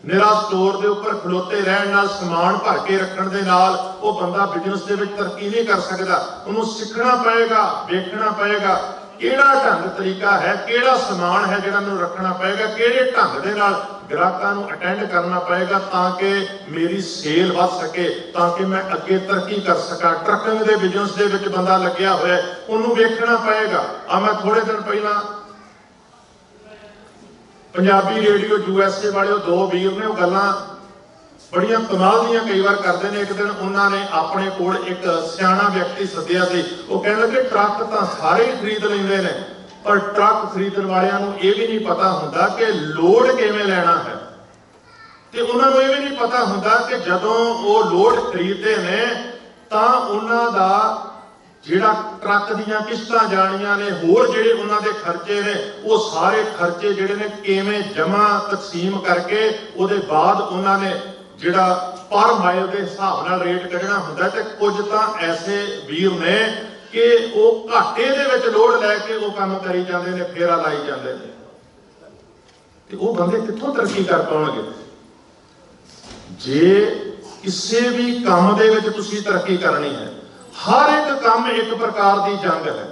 ਨਿਰਾ ਸਟੋਰ ਦੇ ਉੱਪਰ ਖਲੋਤੇ ਰਹਿਣ ਨਾਲ, ਸਮਾਨ ਭਰ ਕੇ ਰੱਖਣ ਦੇ ਨਾਲ ਉਹ ਬੰਦਾ ਬਿਜ਼ਨਸ ਦੇ ਵਿੱਚ ਤਰੱਕੀ ਨਹੀਂ ਕਰ ਸਕਦਾ। ਉਹਨੂੰ ਸਿੱਖਣਾ ਪਏਗਾ, ਵੇਖਣਾ ਪਏਗਾ ਕਿਹੜਾ ਢੰਗ ਤਰੀਕਾ ਹੈ, ਕਿਹੜਾ ਸਮਾਨ ਹੈ ਜਿਹੜਾ ਮੈਨੂੰ ਰੱਖਣਾ ਪਏਗਾ, ਕਿਹੜੇ ਢੰਗ ਦੇ ਨਾਲ ਗ੍ਰਾਹਕਾਂ ਨੂੰ ਅਟੈਂਡ ਕਰਨਾ ਪਏਗਾ ਤਾਂ ਕਿ ਮੇਰੀ ਸੇਲ ਵੱਧ ਸਕੇ, ਤਾਂ ਕਿ ਮੈਂ ਅੱਗੇ ਤਰੱਕੀ ਕਰ ਸਕਾਂ। ਟਰੱਕਿੰਗ ਦੇ ਬਿਜ਼ਨਸ ਦੇ ਵਿੱਚ ਬੰਦਾ ਲੱਗਿਆ ਹੋਇਆ, ਉਹਨੂੰ ਵੇਖਣਾ ਪਏਗਾ। ਮੈਂ ਥੋੜੇ ਦਿਨ ਪਹਿਲਾਂ ਪੰਜਾਬੀ ਰੇਡੀਓ USA ਵਾਲੇ ਦੋ ਵੀਰ ਨੇ, ਉਹ ਗੱਲਾਂ ਬੜੀਆਂ ਕਮਾਲ ਦੀਆਂ ਕਈ ਵਾਰ ਕਰਦੇ ਨੇ। ਇੱਕ ਦਿਨ ਉਹਨਾਂ ਨੇ ਆਪਣੇ ਕੋਲ ਇੱਕ ਸਿਆਣਾ ਵਿਅਕਤੀ ਸੱਦਿਆ ਸੀ। ਉਹ ਕਹਿਣ ਲੱਗੇ ਟਰੱਕ ਤਾਂ ਸਾਰੇ ਹੀ ਖਰੀਦ ਲੈਂਦੇ ਨੇ, ਪਰ ਟਰੱਕ ਖਰੀਦਣ ਵਾਲਿਆਂ ਨੂੰ ਇਹ ਵੀ ਨਹੀਂ ਪਤਾ ਹੁੰਦਾ ਕਿ ਲੋਡ ਕਿਵੇਂ ਲੈਣਾ ਹੈ, ਤੇ ਉਹਨਾਂ ਨੂੰ ਇਹ ਵੀ ਨਹੀਂ ਪਤਾ ਹੁੰਦਾ ਕਿ ਜਦੋਂ ਉਹ ਲੋਡ ਖਰੀਦਦੇ ਨੇ ਤਾਂ ਉਹਨਾਂ ਦਾ ਜਿਹੜਾ ਟਰੱਕ ਦੀਆਂ ਕਿਸ਼ਤਾਂ ਜਾਣੀਆਂ ਨੇ, ਹੋਰ ਜਿਹੜੇ ਉਹਨਾਂ ਦੇ ਖਰਚੇ ਨੇ, ਉਹ ਸਾਰੇ ਖਰਚੇ ਜਿਹੜੇ ਨੇ ਕਿਵੇਂ ਜਮ੍ਹਾਂ ਤਕਸੀਮ ਕਰਕੇ ਉਹਦੇ ਬਾਅਦ ਉਹਨਾਂ ਨੇ ਜਿਹੜਾ ਪਰ ਮਾਈਲ ਦੇ ਹਿਸਾਬ ਨਾਲ ਰੇਟ ਕੱਢਣਾ ਹੁੰਦਾ। ਤੇ ਕੁਝ ਤਾਂ ਐਸੇ ਵੀਰ ਨੇ ਕਿ ਉਹ ਘਾਟੇ ਦੇ ਵਿੱਚ ਲੋਡ ਲੈ ਕੇ ਉਹ ਕੰਮ ਕਰੀ ਜਾਂਦੇ ਨੇ, ਫੇਰਾ ਲਾਈ ਜਾਂਦੇ ਨੇ, ਤੇ ਉਹ ਬੰਦੇ ਕਿੱਥੋਂ ਤਰੱਕੀ ਕਰ ਪਾਉਣਗੇ? ਜੇ ਕਿਸੇ ਵੀ ਕੰਮ ਦੇ ਵਿੱਚ ਤੁਸੀਂ ਤਰੱਕੀ ਕਰਨੀ ਹੈ, ਹਰ ਇੱਕ ਕੰਮ ਇੱਕ ਪ੍ਰਕਾਰ ਦੀ ਜੰਗ ਹੈ।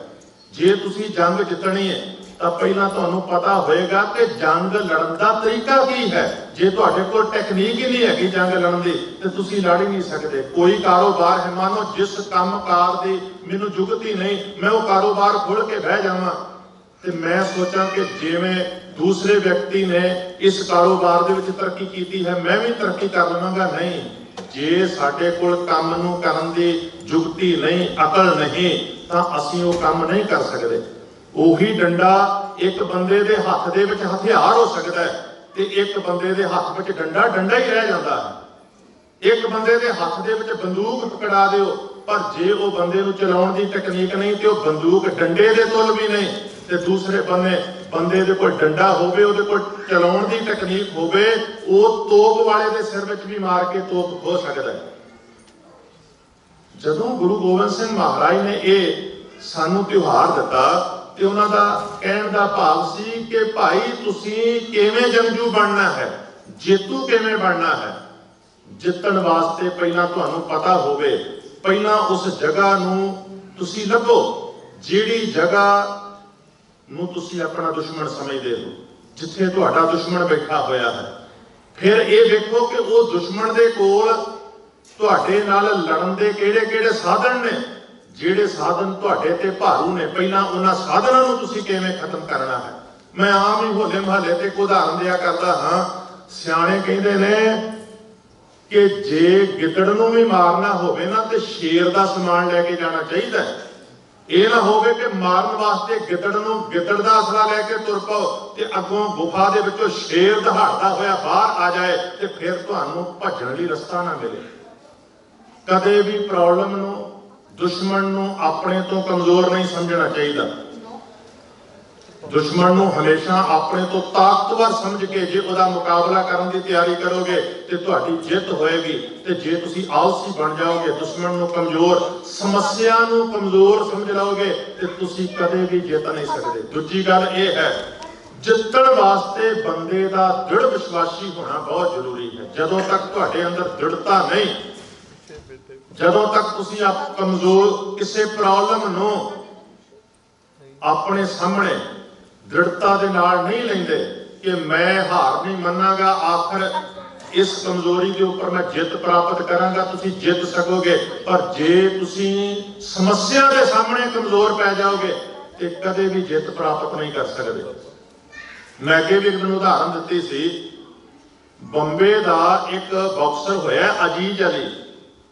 जे तुसी जंग जितनी है तो पहला तुहानू पता होएगा कि जंग लड़न का तरीका की है। जे तुहाडे कोल टेक्नीक ही नहीं हैगी जंग लड़न की तो तुसी लड़ ही नहीं सकते। कोई कारोबार है, मानो जिस काम कार की मैनू जुगती नहीं, मैं वो कारोबार खोल के बह जावां ते मैं सोचा कि जिवें दूसरे व्यक्ति ने इस कारोबार दे विच तरक्की की है मैं भी तरक्की कर लवांगा। नहीं, जे साडे कोल काम नूं करन दी जुगती नहीं, अकल नहीं, तां असीं वो काम नहीं कर सकते। ਉਹੀ डंडा एक बंदे दे हथ दे विच हथियार हो सकता है ते एक बंदे दे हथ विच डंडा डंडा ही रह जाता है। एक बंदे दे हथ दे विच बंदूक पकड़ा दिओ, पर जे वो बंदे नूं चलाउण दी तकनीक नहीं ते वो बंदूक डंडे दे तुल भी नहीं, ते दूसरे बंदे दे कोल डंडा होवे, ओहदे कोल चलाउण दी तकनीक होवे, वो तोप वाले दे सिर विच भी मार के तोप हो सकता है। जदों गुरु गोबिंद सिंह महाराज ने ये सानू त्योहार दिता ते उन्हां दा कहण दा भाव सी कि भाई तुसी किवें जंगजू बनना है, जेतू किवें बनना है। जितण वास्ते पहला तुहानू पता होवे, पहला उस जगह नूं तुसी लभो जिहड़ी जगह नूं तुसी अपना दुश्मन समझदे हो, जिथे तुहाडा दुश्मन बैठा होया है। फिर ये देखो कि वो दुश्मन दे कोल तुहाडे नाल लड़न दे किहड़े-किहड़े साधन ने। ਜਿਹੜੇ साधन ਤੁਹਾਡੇ ਤੇ ਭਾਰੂ ਨੇ, ਪਹਿਲਾਂ ਉਹਨਾਂ ਸਾਧਨਾਂ ਨੂੰ ਤੁਸੀਂ ਕਿਵੇਂ ਖਤਮ ਕਰਨਾ ਹੈ। ਮੈਂ ਆਮ ਹੀ ਹੋਲੇ ਮਹੱਲੇ ਤੇ ਇੱਕ ਉਦਾਹਰਨ ਦਿਆ ਕਰਦਾ ਹਾਂ। ਸਿਆਣੇ ਕਹਿੰਦੇ ਨੇ ਕਿ ਜੇ ਗਿੱਦੜ ਨੂੰ ਵੀ ਮਾਰਨਾ ਹੋਵੇ ਨਾ ਤੇ ਸ਼ੇਰ ਦਾ ਸਮਾਨ ਲੈ ਕੇ ਜਾਣਾ ਚਾਹੀਦਾ ਹੈ। ਇਹ ਨਾ ਹੋਵੇ ਕਿ ਮਾਰਨ ਵਾਸਤੇ ਗਿੱਦੜ ਦਾ ਆਸਰਾ ਲੈ ਕੇ ਤੁਰ ਪਾਓ ਤੇ ਅੱਗੋਂ ਗੁਫਾ ਦੇ ਵਿੱਚੋਂ ਸ਼ੇਰ ਦਹਾੜਦਾ ਹੋਇਆ ਬਾਹਰ ਆ ਜਾਏ ਤੇ ਫਿਰ ਤੁਹਾਨੂੰ ਭੱਜਣ ਲਈ ਰਸਤਾ ਨਾ ਮਿਲੇ। ਕਦੇ ਵੀ ਪ੍ਰੋਬਲਮ ਨੂੰ, दुश्मन नूं अपने तो कमजोर नहीं समझना चाहिए। दुश्मन नूं हमेशा अपने तो ताकतवर समझ के जे उहदा मुकाबला करने की तैयारी करोगे तो तुहाडी जित होएगी। ते जे तुसी आलसी बन जाओगे, दुश्मन नूं कमजोर, समस्या नूं कमजोर समझ लोगे तो तुसी कदे भी जित नहीं सकते। दूजी गल यह है, जितण वास्ते बंदे दा दृढ़ विश्वासी होना बहुत जरूरी है। जदों तक तुहाडे अंदर दृढ़ता नहीं, जदों तक तुसी आप कमजोर किसी प्रॉब्लम नूं अपने सामने दृढ़ता दे नाल नहीं लेंदे कि मैं हार नहीं मनांगा, आखिर इस कमजोरी के ऊपर मैं जित प्राप्त करांगा, तुसी जित सकोगे। पर जे तुसी समस्या के सामने कमजोर पै जाओगे तो कदे भी जित प्राप्त नहीं कर सकते। मैं अगे भी एक दिन उदाहरण दी सी, बंबे का एक बॉक्सर होया अजीज अली,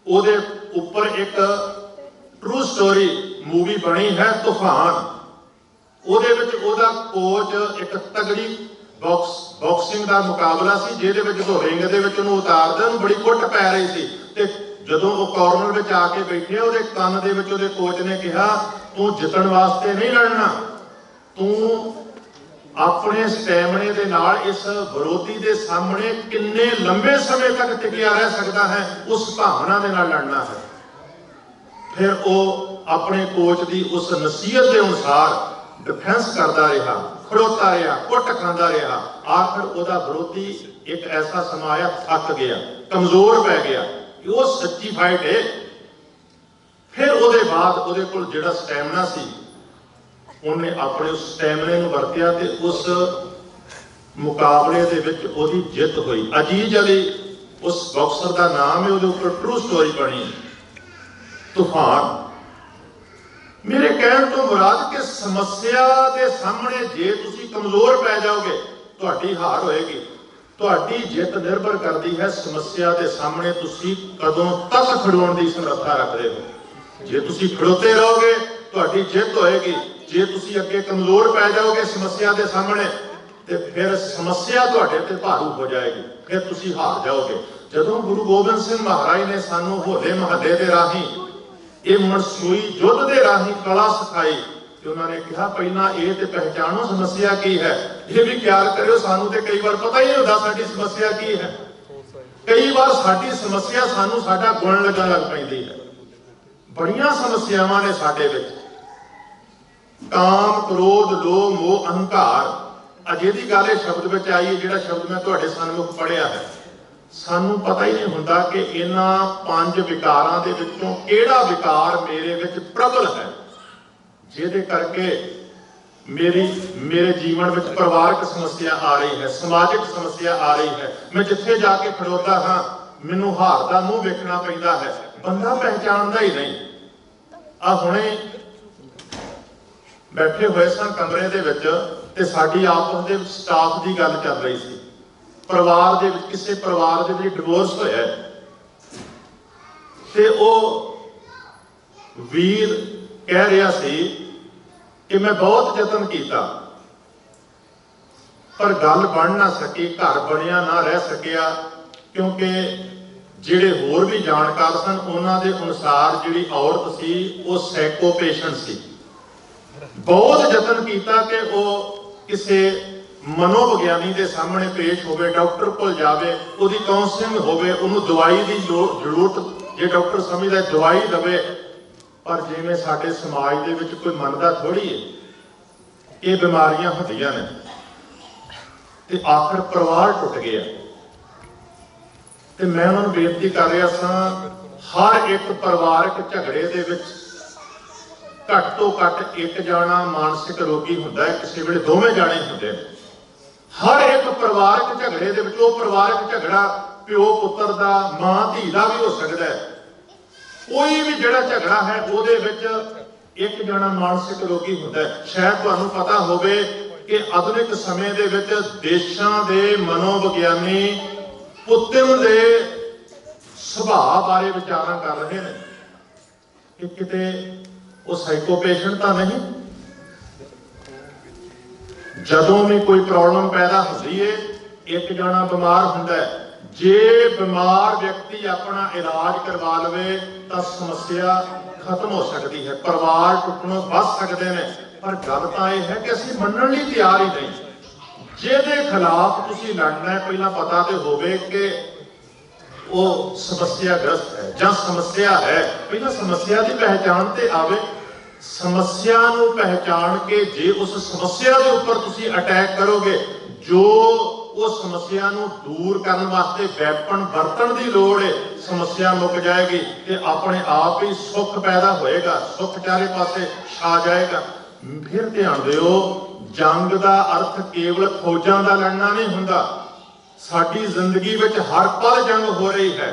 ਉਹਦੇ ਉੱਪਰ ਇੱਕ ਟਰੂ ਸਟੋਰੀ मूवी बनी है तूफान। ਉਹਦੇ ਵਿੱਚ ਉਹਦਾ ਕੋਚ ਇੱਕ ਤਗੜੀ ਬਾਕਸਿੰਗ ਦਾ ਮੁਕਾਬਲਾ ਸੀ, ਜਿਹਦੇ ਵਿੱਚ ਉਹ ਰਿੰਗ ਦੇ ਵਿੱਚ ਉਹਨੂੰ ਉਤਾਰਦੇ, ਉਹਨੂੰ ਬੜੀ ਕੁੱਟ ਪੈ ਰਹੀ ਸੀ ਤੇ ਜਦੋਂ ਉਹ ਕਾਰਨਰ ਵਿੱਚ ਆ ਕੇ ਬੈਠੇ, ਉਹਦੇ ਕੰਨ ਦੇ ਵਿੱਚ ਉਹਦੇ ਕੋਚ ਨੇ ਕਿਹਾ, ਤੂੰ ਜਿੱਤਣ ਵਾਸਤੇ ਨਹੀਂ ਲੜਨਾ, ਤੂੰ अपने स्टैमिने दे नाल इस विरोधी दे सामने किन्ने लंबे समय तक टिकिया रह सकता है, उस भावना दे नाल लड़ना है। फिर वो अपने कोच की उस नसीहत के अनुसार डिफेंस करता रहा, खड़ोता रहा, कुट खांदा रहा। आखिर ओदा विरोधी एक ऐसा समा आया, थक गया, कमजोर पै गया। वो सच्ची फाइट है। फिर ओदे बाद ओदे कोल जिहड़ा स्टैमिना सी, उन्हें अपने उस स्टैमिने नूं वरतिया ते उस मुकाबले दे विच ओहदी जित हुई। अजीज अली उस बॉक्सर का नाम है, उहदे उपर ट्रू स्टोरी बनी तूफान। मेरे कहण तो मुराद कि समस्या के सामने जे तुसी कमजोर पै जाओगे तुहाडी हार होएगी। तुहाडी जित निर्भर करती है समस्या के सामने तुसी कदों तक खड़ोण की समर्था रखते हो। जे तुसी खड़ोते रहोगे तुहाडी जित होएगी। जे तुसी अगे कमजोर पै जाओगे समस्या के सामने तो फिर समस्या तुहाडे ते भारू हो जाएगी, फिर तुसी हार जाओगे। जदों गुरु गोबिंद सिंह महाराज ने सानू होले महल्ले के राही ये मनसूई युद्ध के राही कला सिखाई तो उन्होंने कहा, पहला ये तो पहचानो समस्या की है, ये भी ख्याल करो। सानू तो कई बार पता ही नहीं होता साडी समस्या की है। कई बार साडी समस्या सानू साडा गुण लगन लग पैंदी है। बड़ियां समस्यावां ने साडे विच, काम, क्रोध, लोभ, मोह, अहंकार। अजे दी गल शब्द में आई है, जिहड़ा शब्द मैं तुहाडे सन्मुख पढ़िया है। सानू पता ही नहीं हुंदा कि इन्हां 5 विकारां दे विचों किहड़ा विकार मेरे विच प्रबल है। ਜਿਹਦੇ ਕਰਕੇ मेरे जीवन में परिवारक समस्या आ रही है, समाजिक समस्या आ रही है। मैं जिथे जाके खड़ोता हाँ मैनू हार का मूँह वेखना पैंदा है, बंदा पहचानता ही नहीं। आ हुणे बैठे हुए सन कमरे दे विच ते साडी आपस दे स्टाफ की गल चल रही सी। परिवार दे विच किसी परिवार दे विच डिवोर्स होया ते ओ वीर कह रहा सी कि मैं बहुत यतन किया पर गल बन ना सकी, घर बनिया ना रह सकिया, क्योंकि जिहड़े होर भी जानकार सन उन्हां दे अनुसार जिहड़ी औरत सी वो सैको पेशेंट सी। बहुत यतन किया कि वो किसी मनोविग्यानी के सामने पेश होवे, डॉक्टर कोल जावे, उहदी काउंसलिंग होवे, उहनूं दवाई की जरूरत जे डॉक्टर समझदा दवाई दवे। पर जिवें साडे समाज दे विच कोई मनदा थोड़ी है, ये बीमारियां होंदियां ने ते आखिर परिवार टुट गया। ते मैं उन्होंने बेनती कर रहा सां, हर एक परिवारक झगड़े दे विच घट तो घट एक जाना मानसिक रोगी हुंदा है, किसी वेले दोवें जाने हुंदे ने। हर एक परिवारक झगड़े दे विच ओह परिवारक झगड़ा प्यो पुत्र दा, मां धी दा भी हो सकदा है। कोई भी जिहड़ा झगड़ा है ਉਹਦੇ ਵਿੱਚ ਇੱਕ ਜਣਾ ਮਾਨਸਿਕ ਰੋਗੀ ਹੁੰਦਾ ਹੈ। ਸ਼ਾਇਦ ਤੁਹਾਨੂੰ ਪਤਾ ਹੋਵੇ ਕਿ ਆਧੁਨਿਕ ਸਮੇਂ ਦੇ ਵਿੱਚ ਦੇਸ਼ਾਂ ਦੇ ਮਨੋਵਿਗਿਆਨੀ ਪੁੱਤਮ ਦੇ ਸੁਭਾਅ ਬਾਰੇ ਵਿਚਾਰਾਂ ਕਰ ਰਹੇ ਨੇ ਕਿ ਕਿਤੇ ਉਹ ਸਾਈਕੋ ਪੇਸ਼ੈਂਟ ਤਾਂ ਨਹੀਂ। ਜਦੋਂ ਵੀ ਕੋਈ ਪ੍ਰੋਬਲਮ ਪੈਦਾ ਹੁੰਦੀ ਹੈ ਇੱਕ ਜਣਾ ਬਿਮਾਰ ਹੁੰਦਾ ਹੈ। जे बीमार व्यक्ति अपना इलाज करवा लवे तो समस्या खत्म हो सकती है, परिवार टुटनों बच सकते हैं। पर गल तो यह है कि असीं मनण लई तैयार ही नहीं। जिहदे खिलाफ तुसीं लड़ना है पहला पता तो होवे कि वो समस्याग्रस्त है जां समस्या है। पहला समस्या की पहचान ते आवे, समस्या नूं पहचान के जे उस समस्या के उपर तुसीं अटैक करोगे, जो उस समस्या नूं दूर करने वास्ते वैपन वरतन की लोड़ है, समस्या मुक जाएगी ते अपने आप ही सुख पैदा होएगा, सुख चारे पासे छा जाएगा। फिर ध्यान दिओ, जंग का अर्थ केवल फौजां का लड़ना नहीं हुंदा। साडी जिंदगी विच हर पल जंग हो रही है,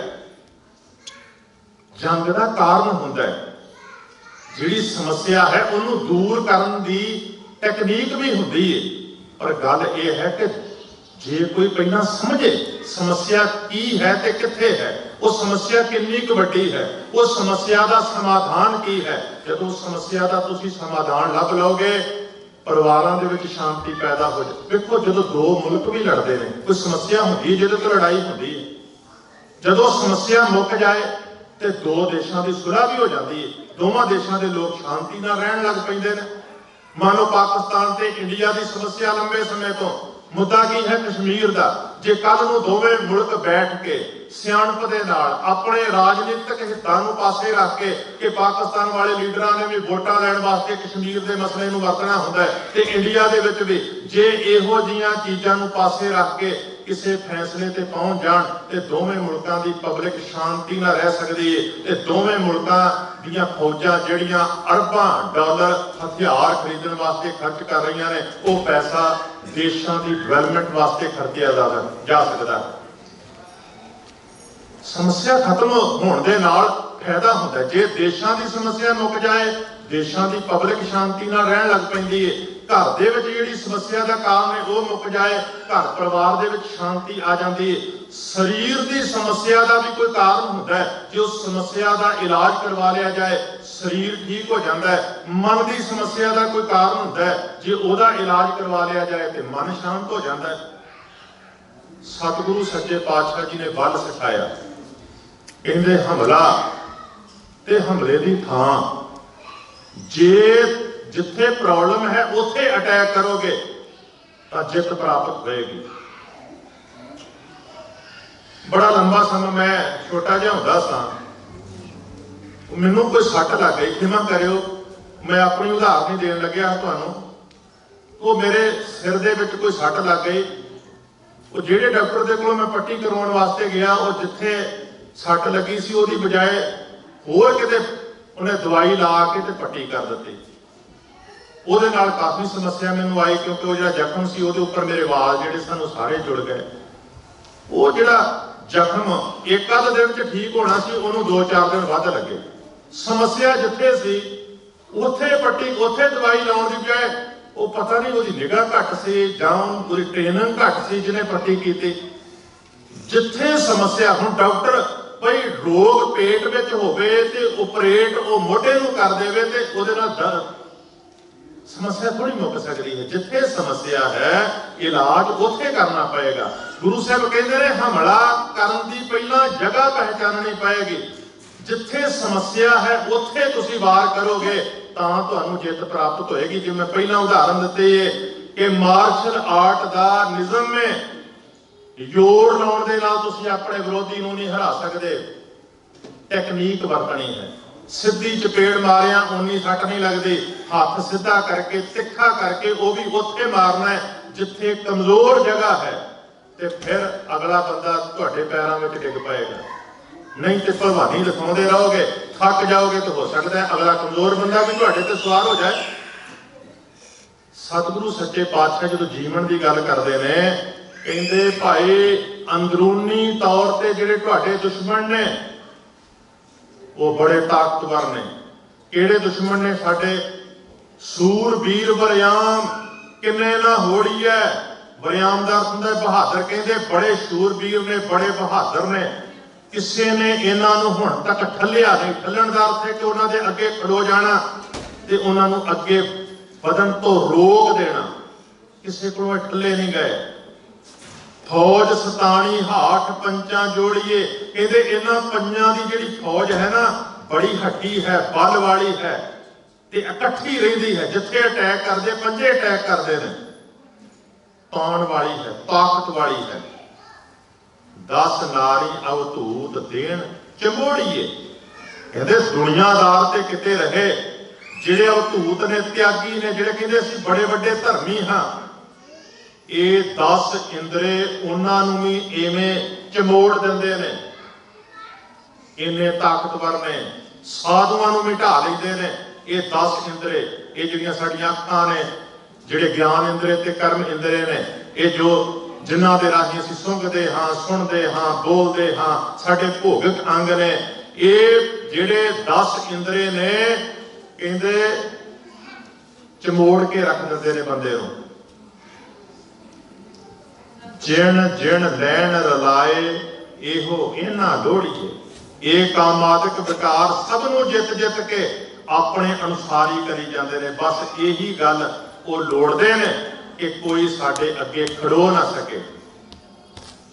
जंग का कारण हुंदा है। जिहड़ी समस्या है उन्होंने दूर करने की टेक्नीक भी हुंदी है। पर गल यह है कि जे कोई पहला समझे समस्या की है ते किथे है, वो समस्या कितनी क वड्डी है, वो समस्या का समाधान की है। जब उस समस्या का तुसीं समाधान लभ लोगे, परिवारों के विच शांति पैदा हो जाए। देखो जो दो मुल्क भी लड़ते हैं, कोई समस्या होती है जिहदे तो लड़ाई होती है, जदों समस्या मुक जाए तो दो देशों की सुलह भी हो जाती है, दोवां देशों के लोग शांति नाल रहन लग पैंदे ने। मान लो पाकिस्तान ते इंडिया की समस्या लंबे समय तो मुद्दा की है कश्मीर का। जे कल नूं दोवें मुल्क बैठ के सियाणप दे नाल अपने राजनीतिक हितां नूं पासे रख के कि पाकिस्तान वाले लीडरां ने भी वोटां लैण वास्ते कश्मीर के मसले नूं वरतना हुंदा है ते इंडिया दे विच भी जे इहो जिहियां चीज़ां नूं पासे रख के किसी फैसले ते पहुंच जाण ते दोवें मुल्कां दी पब्लिक शांति नाल रह सकदी है ते दोवें मुल्कां दीयां फौजां जिहड़ियां अरबां डॉलर हथियार खरीदण वास्ते खर्च कर रही ने, वो पैसा देशों की डिवेलपमेंट वास्ते खर्चिया जा सकता है। समस्या खत्म होने दे नाल फायदा होता है। जे देशों की समस्या मुक जाए, देशों की पब्लिक शांति नाल रहन लग पैंदी है, घर दे विच जिहड़ी समस्या का कारण है वो मुक जाए, घर परिवार दे विच शांति आ जाती है। शरीर की समस्या का भी कोई कारण होता है, जो समस्या का इलाज करवा लिया जाए शरीर ठीक हो जाता है। मन की समस्या का कोई कारण होता है, जो उसका इलाज करवा लिया जाए तो मन शांत हो जाता है। सतगुरु सच्चे पातशाह जी ने बल सिखाया, कहते हमला ते हमले की थां जे जिथे प्रॉब्लम है उथे अटैक करोगे तो जित प्राप्त होएगी। बड़ा लंबा समय मैं छोटा जिहा हुंदा सां, मैनूं कोई सट लग गई, क्षमा करियो मैं अपनी उदाहरण नहीं देन लग्या तुहानूं। वो मेरे सिर दे विच कोई सट लग गई, वो जिहड़े डॉक्टर दे कोलों मैं पट्टी करवाउण वास्ते गया, वो जिथे सट लगी सी उसदी बजाय होर किते उन्हें दवाई ला के ते पट्टी कर दित्ती। ਉਹਦੇ ਨਾਲ ਕਾਫੀ ਸਮੱਸਿਆ ਮੈਨੂੰ ਆਈ, क्योंकि वो ਜਿਹੜਾ ਜ਼ਖਮ ਸੀ ਉਹਦੇ ਉੱਪਰ ਮੇਰੇ ਵਾਲ ਜਿਹੜੇ ਸਨ ਸਾਰੇ ਜੁੜ ਗਏ। ਉਹ ਜਿਹੜਾ ਜ਼ਖਮ ਇੱਕ ਅੱਧ ਦਿਨ ਚ ਠੀਕ ਹੋਣਾ ਸੀ, ਉਹਨੂੰ 2-4 ਦਿਨ ਵੱਧ ਲੱਗੇ। ਸਮੱਸਿਆ ਜਿੱਥੇ ਸੀ ਉੱਥੇ ਪੱਟੀ, ਉੱਥੇ ਦਵਾਈ ਲਾਉਣ ਦੀ ਬਜਾਏ ਉਹ ਪਤਾ ਨਹੀਂ ਉਹਦੀ ਨਿਗਾਹ ਘੱਟ ਸੀ ਜਾਂ ਉਹਦੀ ਟ੍ਰੇਨਿੰਗ ਘੱਟ ਸੀ ਜਿਹਨੇ ਪੱਟੀ ਕੀਤੀ। ਜਿੱਥੇ ਸਮੱਸਿਆ, ਹੁਣ ਡਾਕਟਰ ਭਾਈ ਰੋਗ ਪੇਟ ਵਿੱਚ ਹੋਵੇ ਤੇ ਆਪਰੇਟ ਉਹ ਮੋਢੇ ਨੂੰ ਕਰ ਦੇਵੇ ਤੇ ਉਹਦੇ ਨਾਲ ਸਮੱਸਿਆ ਥੋੜੀ ਮੁੱਕ ਸਕਦੀ ਹੈ। ਜਿੱਥੇ ਸਮੱਸਿਆ ਹੈ ਇਲਾਜ ਉੱਥੇ ਕਰਨਾ ਪਏਗਾ। ਗੁਰੂ ਸਾਹਿਬ ਕਹਿੰਦੇ ਨੇ ਹਮਲਾ ਕਰਨ ਦੀ ਪਹਿਲਾਂ ਜਗ੍ਹਾ ਪਹਿਚਾਨਣੀ ਪਏਗੀ। ਜਿੱਥੇ ਸਮੱਸਿਆ ਹੈ ਉੱਥੇ ਤੁਸੀਂ ਵਾਰ ਕਰੋਗੇ ਤਾਂ ਤੁਹਾਨੂੰ ਜਿੱਤ ਪ੍ਰਾਪਤ ਹੋਏਗੀ। ਜਿਵੇਂ ਪਹਿਲਾਂ ਉਦਾਹਰਨ ਦਿੱਤੀ ਹੈ ਕਿ ਮਾਰਸ਼ਲ ਆਰਟ ਦਾ ਨਿਯਮ ਹੈ, ਜ਼ੋਰ ਲਾਉਣ ਦੇ ਨਾਲ ਤੁਸੀਂ ਆਪਣੇ ਵਿਰੋਧੀ ਨੂੰ ਨਹੀਂ ਹਰਾ ਸਕਦੇ। ਟੈਕਨੀਕ ਵਰਤਣੀ ਹੈ। ਸਿੱਧੀ ਚਪੇੜ ਮਾਰਿਆ ਉਨੀ ਸੱਟ ਨਹੀਂ ਲੱਗਦੀ, ਹੱਥ ਸਿੱਧਾ ਕਰਕੇ ਤਿੱਖਾ ਕਰਕੇ ਉਹ ਵੀ ਉੱਥੇ ਮਾਰਨਾ ਹੈ ਜਿੱਥੇ ਕਮਜ਼ੋਰ ਜਗ੍ਹਾ ਹੈ, ਤੇ ਫਿਰ ਅਗਲਾ ਬੰਦਾ ਤੁਹਾਡੇ ਪੈਰਾਂ ਵਿੱਚ ਡਿੱਗ ਪਏਗਾ। ਨਹੀਂ ਤੇ ਭਲਵਾਨੀ ਦਿਖਾਉਂਦੇ ਰਹੋਗੇ, ਥੱਕ ਜਾਓਗੇ ਤਾਂ ਹੋ ਸਕਦਾ ਹੈ ਅਗਲਾ ਕਮਜ਼ੋਰ ਬੰਦਾ ਵੀ ਤੁਹਾਡੇ ਤੇ ਸਵਾਰ ਹੋ ਜਾਏ। ਸਤਿਗੁਰੂ ਸੱਚੇ ਪਾਤਸ਼ਾਹ ਜਦੋਂ ਜੀਵਨ ਦੀ ਗੱਲ ਕਰਦੇ ਨੇ, ਕਹਿੰਦੇ ਭਾਈ ਅੰਦਰੂਨੀ ਤੌਰ ਤੇ ਜਿਹੜੇ ਤੁਹਾਡੇ ਦੁਸ਼ਮਣ ਨੇ ਉਹ ਬੜੇ ਤਾਕਤਵਰ ਨੇ। ਕਿਹੜੇ ਦੁਸ਼ਮਣ ਨੇ? ਸਾਡੇ ਸੂਰਬੀਰ ਵਰਿਆਮ ਕਿੰਨੇ ਨਾ ਹੋੜੀ ਹੈ। ਵਰਿਆਮ ਦਾ ਅਰਥ ਹੁੰਦਾ ਬਹਾਦਰ। ਕਹਿੰਦੇ ਬੜੇ ਸੂਰਬੀਰ ਨੇ, ਬੜੇ ਬਹਾਦਰ ਨੇ, ਕਿਸੇ ਨੇ ਇਹਨਾਂ ਨੂੰ ਹੁਣ ਤੱਕ ਠੱਲਿਆ ਨਹੀਂ। ਠੱਲਣ ਦਾ ਅਰਥ ਹੈ ਕਿ ਉਹਨਾਂ ਦੇ ਅੱਗੇ ਖੜੋ ਜਾਣਾ ਤੇ ਉਹਨਾਂ ਨੂੰ ਅੱਗੇ ਵਧਣ ਤੋਂ ਰੋਕ ਦੇਣਾ। ਕਿਸੇ ਕੋਲੋਂ ਠੱਲੇ ਨਹੀਂ ਗਏ। ਫੌਜ ਸਤਾਣੀ ਹਾਠ ਪੰਜਾਂ ਜੋੜੀਏ। ਕਹਿੰਦੇ ਇਹਨਾਂ ਪੰਜਾਂ ਦੀ ਜਿਹੜੀ ਫੌਜ ਹੈ ਨਾ ਬੜੀ ਹੱਟੀ ਹੈ, ਬਲ ਵਾਲੀ ਹੈ ਤੇ ਇਕੱਠੀ ਰਹਿੰਦੀ ਹੈ। ਜਿੱਥੇ ਅਟੈਕ ਕਰਦੇ ਪੰਜੇ ਅਟੈਕ ਕਰਦੇ ਨੇ। ਤਾਣ ਵਾਲੀ ਹੈ, ਤਾਕਤ ਵਾਲੀ ਹੈ। 10 ਨਾਰੀ ਅਵਧੂਤ ਦੇਣ ਚਮੋੜੀਏ। ਕਹਿੰਦੇ ਦੁਨੀਆਦਾਰ ਤੇ ਕਿਤੇ ਰਹੇ ਜਿਹੜੇ ਅਵਧੂਤ ਨੇ, ਤਿਆਗੀ ਨੇ, ਜਿਹੜੇ ਕਹਿੰਦੇ ਅਸੀਂ ਬੜੇ ਵੱਡੇ ਧਰਮੀ ਹਾਂ, ਇਹ 10 ਇੰਦਰੇ ਉਹਨਾਂ ਨੂੰ ਵੀ ਇਵੇਂ ਚਮੋੜ ਦਿੰਦੇ ਨੇ। ਇੰਨੇ ਤਾਕਤਵਰ ਨੇ। ਸਾਧੂਆਂ ਨੂੰ ਮਿਟਾ ਲੈਂਦੇ ਨੇ ਇਹ 10 ਇੰਦਰੇ। ਇਹ ਜਿਹੜੀਆਂ ਸਾਡੀਆਂ ਅੱਖਾਂ ਨੇ, ਜਿਹੜੇ ਗਿਆਨ ਇੰਦਰੇ ਤੇ ਕਰਮ ਇੰਦਰੇ ਨੇ, ਇਹ ਜੋ ਜਿਨ੍ਹਾਂ ਦੇ ਰਾਹੀਂ ਅਸੀਂ ਸੁੰਘਦੇ ਹਾਂ, ਸੁਣਦੇ ਹਾਂ, ਬੋਲਦੇ ਹਾਂ, ਸਾਡੇ ਭੋਗਿਕ ਅੰਗ ਨੇ, ਇਹ ਜਿਹੜੇ 10 ਇੰਦਰੇ ਨੇ ਕਹਿੰਦੇ ਚਮੋੜ ਕੇ ਰੱਖ ਦਿੰਦੇ ਨੇ ਬੰਦੇ ਨੂੰ। ਜਿਣ ਜਿਣ ਲੈਣ ਰਲਾਏ ਇਹੋ ਇਹਨਾਂ ਲੋੜੀਏ। ਇਹ ਕਾਮਾਦਿਕ ਵਿਕਾਰ ਸਭ ਨੂੰ ਜਿੱਤ ਜਿੱਤ ਕੇ ਆਪਣੇ ਅਨੁਸਾਰੀ ਕਰੀ ਜਾਂਦੇ ਨੇ। ਬਸ ਇਹੀ ਗੱਲ ਉਹ ਲੋੜਦੇ ਨੇ ਕਿ ਕੋਈ ਸਾਡੇ ਅੱਗੇ ਖੜੋ ਨਾ ਸਕੇ।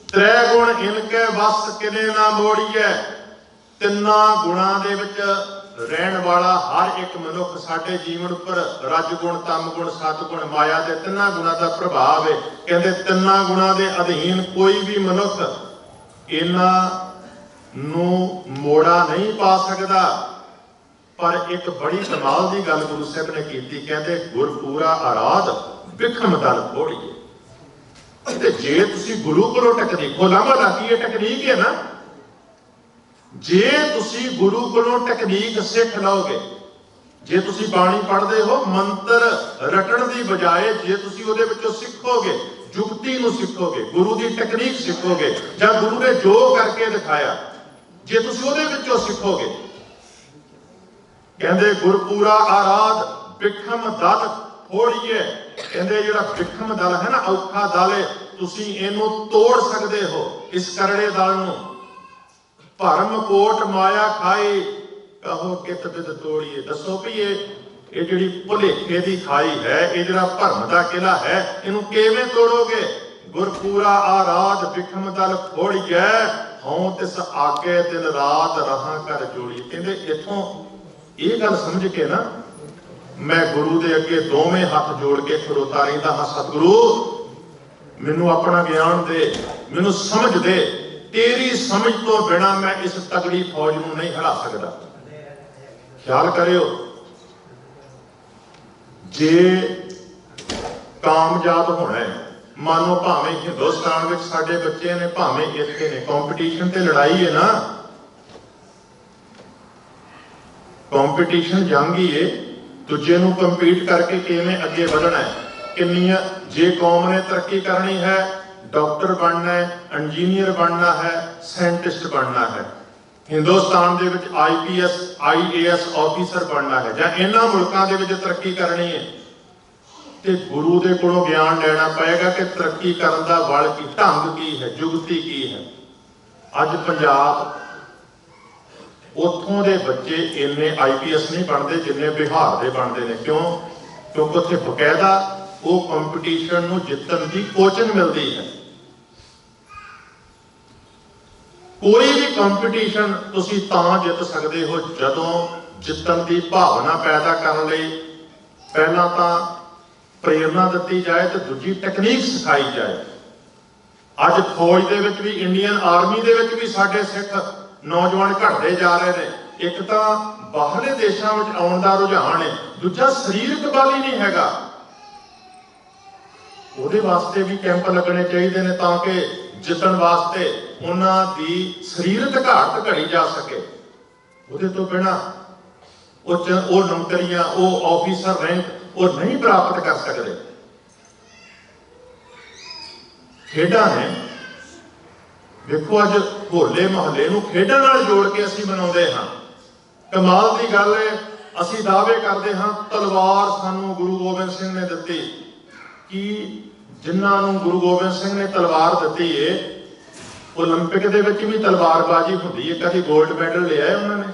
ਤ੍ਰੈ ਗੁਣ ਇਨਕੇ ਵਸ ਕਿਨੇ ਨਾ ਮੋੜੀਏ। ਤਿੰਨਾਂ ਗੁਣਾਂ ਦੇ ਵਿੱਚ ਰਹਿਣ ਵਾਲਾ ਹਰ ਇੱਕ ਮਨੁੱਖ ਸਾਡੇ ਜੀਵਨ ਉੱਪਰ ਰਜ ਗੁਣ, ਤਮ ਗੁਣ, ਸਤ ਗੁਣ, ਮਾਇਆ ਦੇ ਤਿੰਨਾਂ ਗੁਣਾਂ ਦਾ ਪ੍ਰਭਾਵ ਹੈ। ਕਹਿੰਦੇ ਤਿੰਨਾਂ ਗੁਣਾਂ ਦੇ ਅਧੀਨ ਕੋਈ ਵੀ ਮਨੁੱਖ ਇਹਨਾਂ ਨੂੰ ਮੋੜਾ ਨਹੀਂ ਪਾ ਸਕਦਾ। ਪਰ ਇੱਕ ਬੜੀ ਕਮਾਲ ਦੀ ਗੱਲ ਗੁਰੂ ਸਾਹਿਬ ਨੇ ਕੀਤੀ। ਕਹਿੰਦੇ ਗੁਰਪੂਰਾ ਆਰਾਧ ਵਿਖਮ ਦਲ ਖੋੜੀਏ। ਤੇ ਜੇ ਤੁਸੀਂ ਗੁਰੂ ਕੋਲੋਂ ਟੈਕਨੀਕ ਲਾਂਭਾ ਲਾਕੀ, ਇਹ ਟੈਕਨੀਕ ਹੈ ਨਾ। ਜੇ ਤੁਸੀਂ ਗੁਰੂ ਕੋਲੋਂ ਟੈਕਨੀਕ ਸਿੱਖ ਲਓਗੇ, ਜੇ ਤੁਸੀਂ ਬਾਣੀ ਪੜ੍ਹਦੇ ਹੋ, ਮੰਤਰ ਰਟਣ ਦੀ ਬਜਾਏ ਜੇ ਤੁਸੀਂ ਉਹਦੇ ਵਿੱਚੋਂ ਸਿੱਖੋਗੇ, ਜੁਗਤੀ ਨੂੰ ਸਿੱਖੋਗੇ, ਗੁਰੂ ਦੀ ਟੈਕਨੀਕ ਸਿੱਖੋਗੇ, ਜਾਂ ਗੁਰੂ ਨੇ ਜੋ ਕਰਕੇ ਦਿਖਾਇਆ ਜੇ ਤੁਸੀਂ ਉਹਦੇ ਵਿੱਚੋਂ ਸਿੱਖੋਗੇ। ਕਹਿੰਦੇ ਗੁਰਪੂਰਾ ਆਰਾਧ ਵਿਖਮ ਦਲ ਖੋੜੀਏ। ਕਹਿੰਦੇ ਜਿਹੜਾ ਵਿਖਮ ਦਲ ਹੈ ਨਾ, ਔਖਾ ਦਲ ਹੈ, ਤੁਸੀਂ ਇਹਨੂੰ ਤੋੜ ਸਕਦੇ ਹੋ। ਇਸ ਕਰੜੇ ਦਲ ਨੂੰ ਭਰਮ ਕੋਟ ਮਾਇਆ ਖਾਈ ਕਹੋ ਕਿਤ ਬਿਦ ਤੋੜੀਏ। ਦੱਸੋ ਵੀ ਇਹ ਜਿਹੜੀ ਭੁਲੇਖੇ ਦੀ ਖਾਈ ਹੈ, ਇਹ ਜਿਹੜਾ ਭਰਮ ਦਾ ਕਿਲਾ ਹੈ, ਇਹਨੂੰ ਕਿਵੇਂ ਤੋੜੋਗੇ? ਗੁਰਪੂਰਾ ਆਰਾਧ ਵਿਖਮ ਦਲ ਖੋੜੀਏ। ਹਉ ਤਿਸ ਆਗੇ ਦਿਨ ਰਾਤ ਰਹਾ ਕਰ ਜੋੜੀ। ਕਹਿੰਦੇ ਇੱਥੋਂ ਇਹ ਗੱਲ ਸਮਝ ਕੇ ਨਾ ਮੈਂ ਗੁਰੂ ਦੇ ਅੱਗੇ ਦੋਵੇਂ ਹੱਥ ਜੋੜ ਕੇ ਖੜੋਤਾ ਰਹਿੰਦਾ ਹਾਂ। ਸਤਿਗੁਰੂ ਮੈਨੂੰ ਆਪਣਾ ਗਿਆਨ ਦੇ, ਮੈਨੂੰ ਸਮਝ ਦੇ। ਤੇਰੀ ਸਮਝ ਤੋਂ ਬਿਨਾਂ ਮੈਂ ਇਸ ਤਗੜੀ ਫੌਜ ਨੂੰ ਨਹੀਂ ਹਰਾ ਸਕਦਾ। ਖਿਆਲ ਕਰਿਓ, ਜੇ ਕਾਮਯਾਬ ਹੋਣਾ ਹੈ, ਮਾਨੋ ਭਾਵੇਂ ਹਿੰਦੁਸਤਾਨ ਵਿੱਚ ਸਾਡੇ ਬੱਚੇ ਨੇ, ਭਾਵੇਂ ਇੱਥੇ ਨੇ, ਕੰਪੀਟੀਸ਼ਨ ਤੇ ਲੜਾਈ ਹੈ ਨਾ, ਕੰਪੀਟੀਸ਼ਨ ਜੰਗ ਹੀ ਹੈ। दूजे नूं कंपीट करके किवें अगे वधना है, किन्नियां जे कौम ने तरक्की करनी है, डॉक्टर बनना है, इंजीनियर बनना है, साइंटिस्ट बनना है, हिंदुस्तान दे विच IPS IAS ऑफिसर बनना है, जां इन्हां मुल्कां दे विच तरक्की करनी है, तो गुरु दे कोलों ज्ञान लेना पएगा कि तरक्की करन दा वल की ढंग की है, जुगती की है। अज पंजाब उत्थों दे बच्चे इन्ने IPS नहीं बनते जिन्ने बिहार दे बनते हैं। क्यों? क्योंकि उत्थे बकायदा वो कंपीटीशन नूं जितन की कोचिंग मिलती है। कोई भी कंपीटीशन तुसीं तां जित सकते हो जदों जितन की भावना पैदा करने लई पहला तां प्रेरणा दी जाए तो दूजी टैक्नीक सिखाई जाए। अज फौज दे विच भी, इंडियन आर्मी दे विच भी साडे सिख नौजवान घटते जा रहे हैं। एक तो बाहरले देशों में आने का रुझान है, दूजा सरीरक बल ही नहीं हैगा। उहदे वास्ते भी कैंप लगने चाहिए ने ताकि जितन वास्ते उन्हां दी सरीरक घाट घड़ी जा सके। उहदे तो बिना वो नौकरियां, वो ऑफिसर रैंक वो नहीं प्राप्त कर सकते। खेडां ने देखो अज होले महल्ले नूं खेडां नाल जोड़ के असीं मनाउंदे हां। कमाल की गल है, असीं दावे करते हां तलवार सानूं गुरु गोबिंद सिंह ने दित्ती। कि जिन्हां नूं गुरु गोबिंद सिंह ने तलवार दित्ती है, ओलंपिक दे विच भी तलवारबाजी हुंदी है, कभी गोल्ड मैडल लिया है उन्होंने।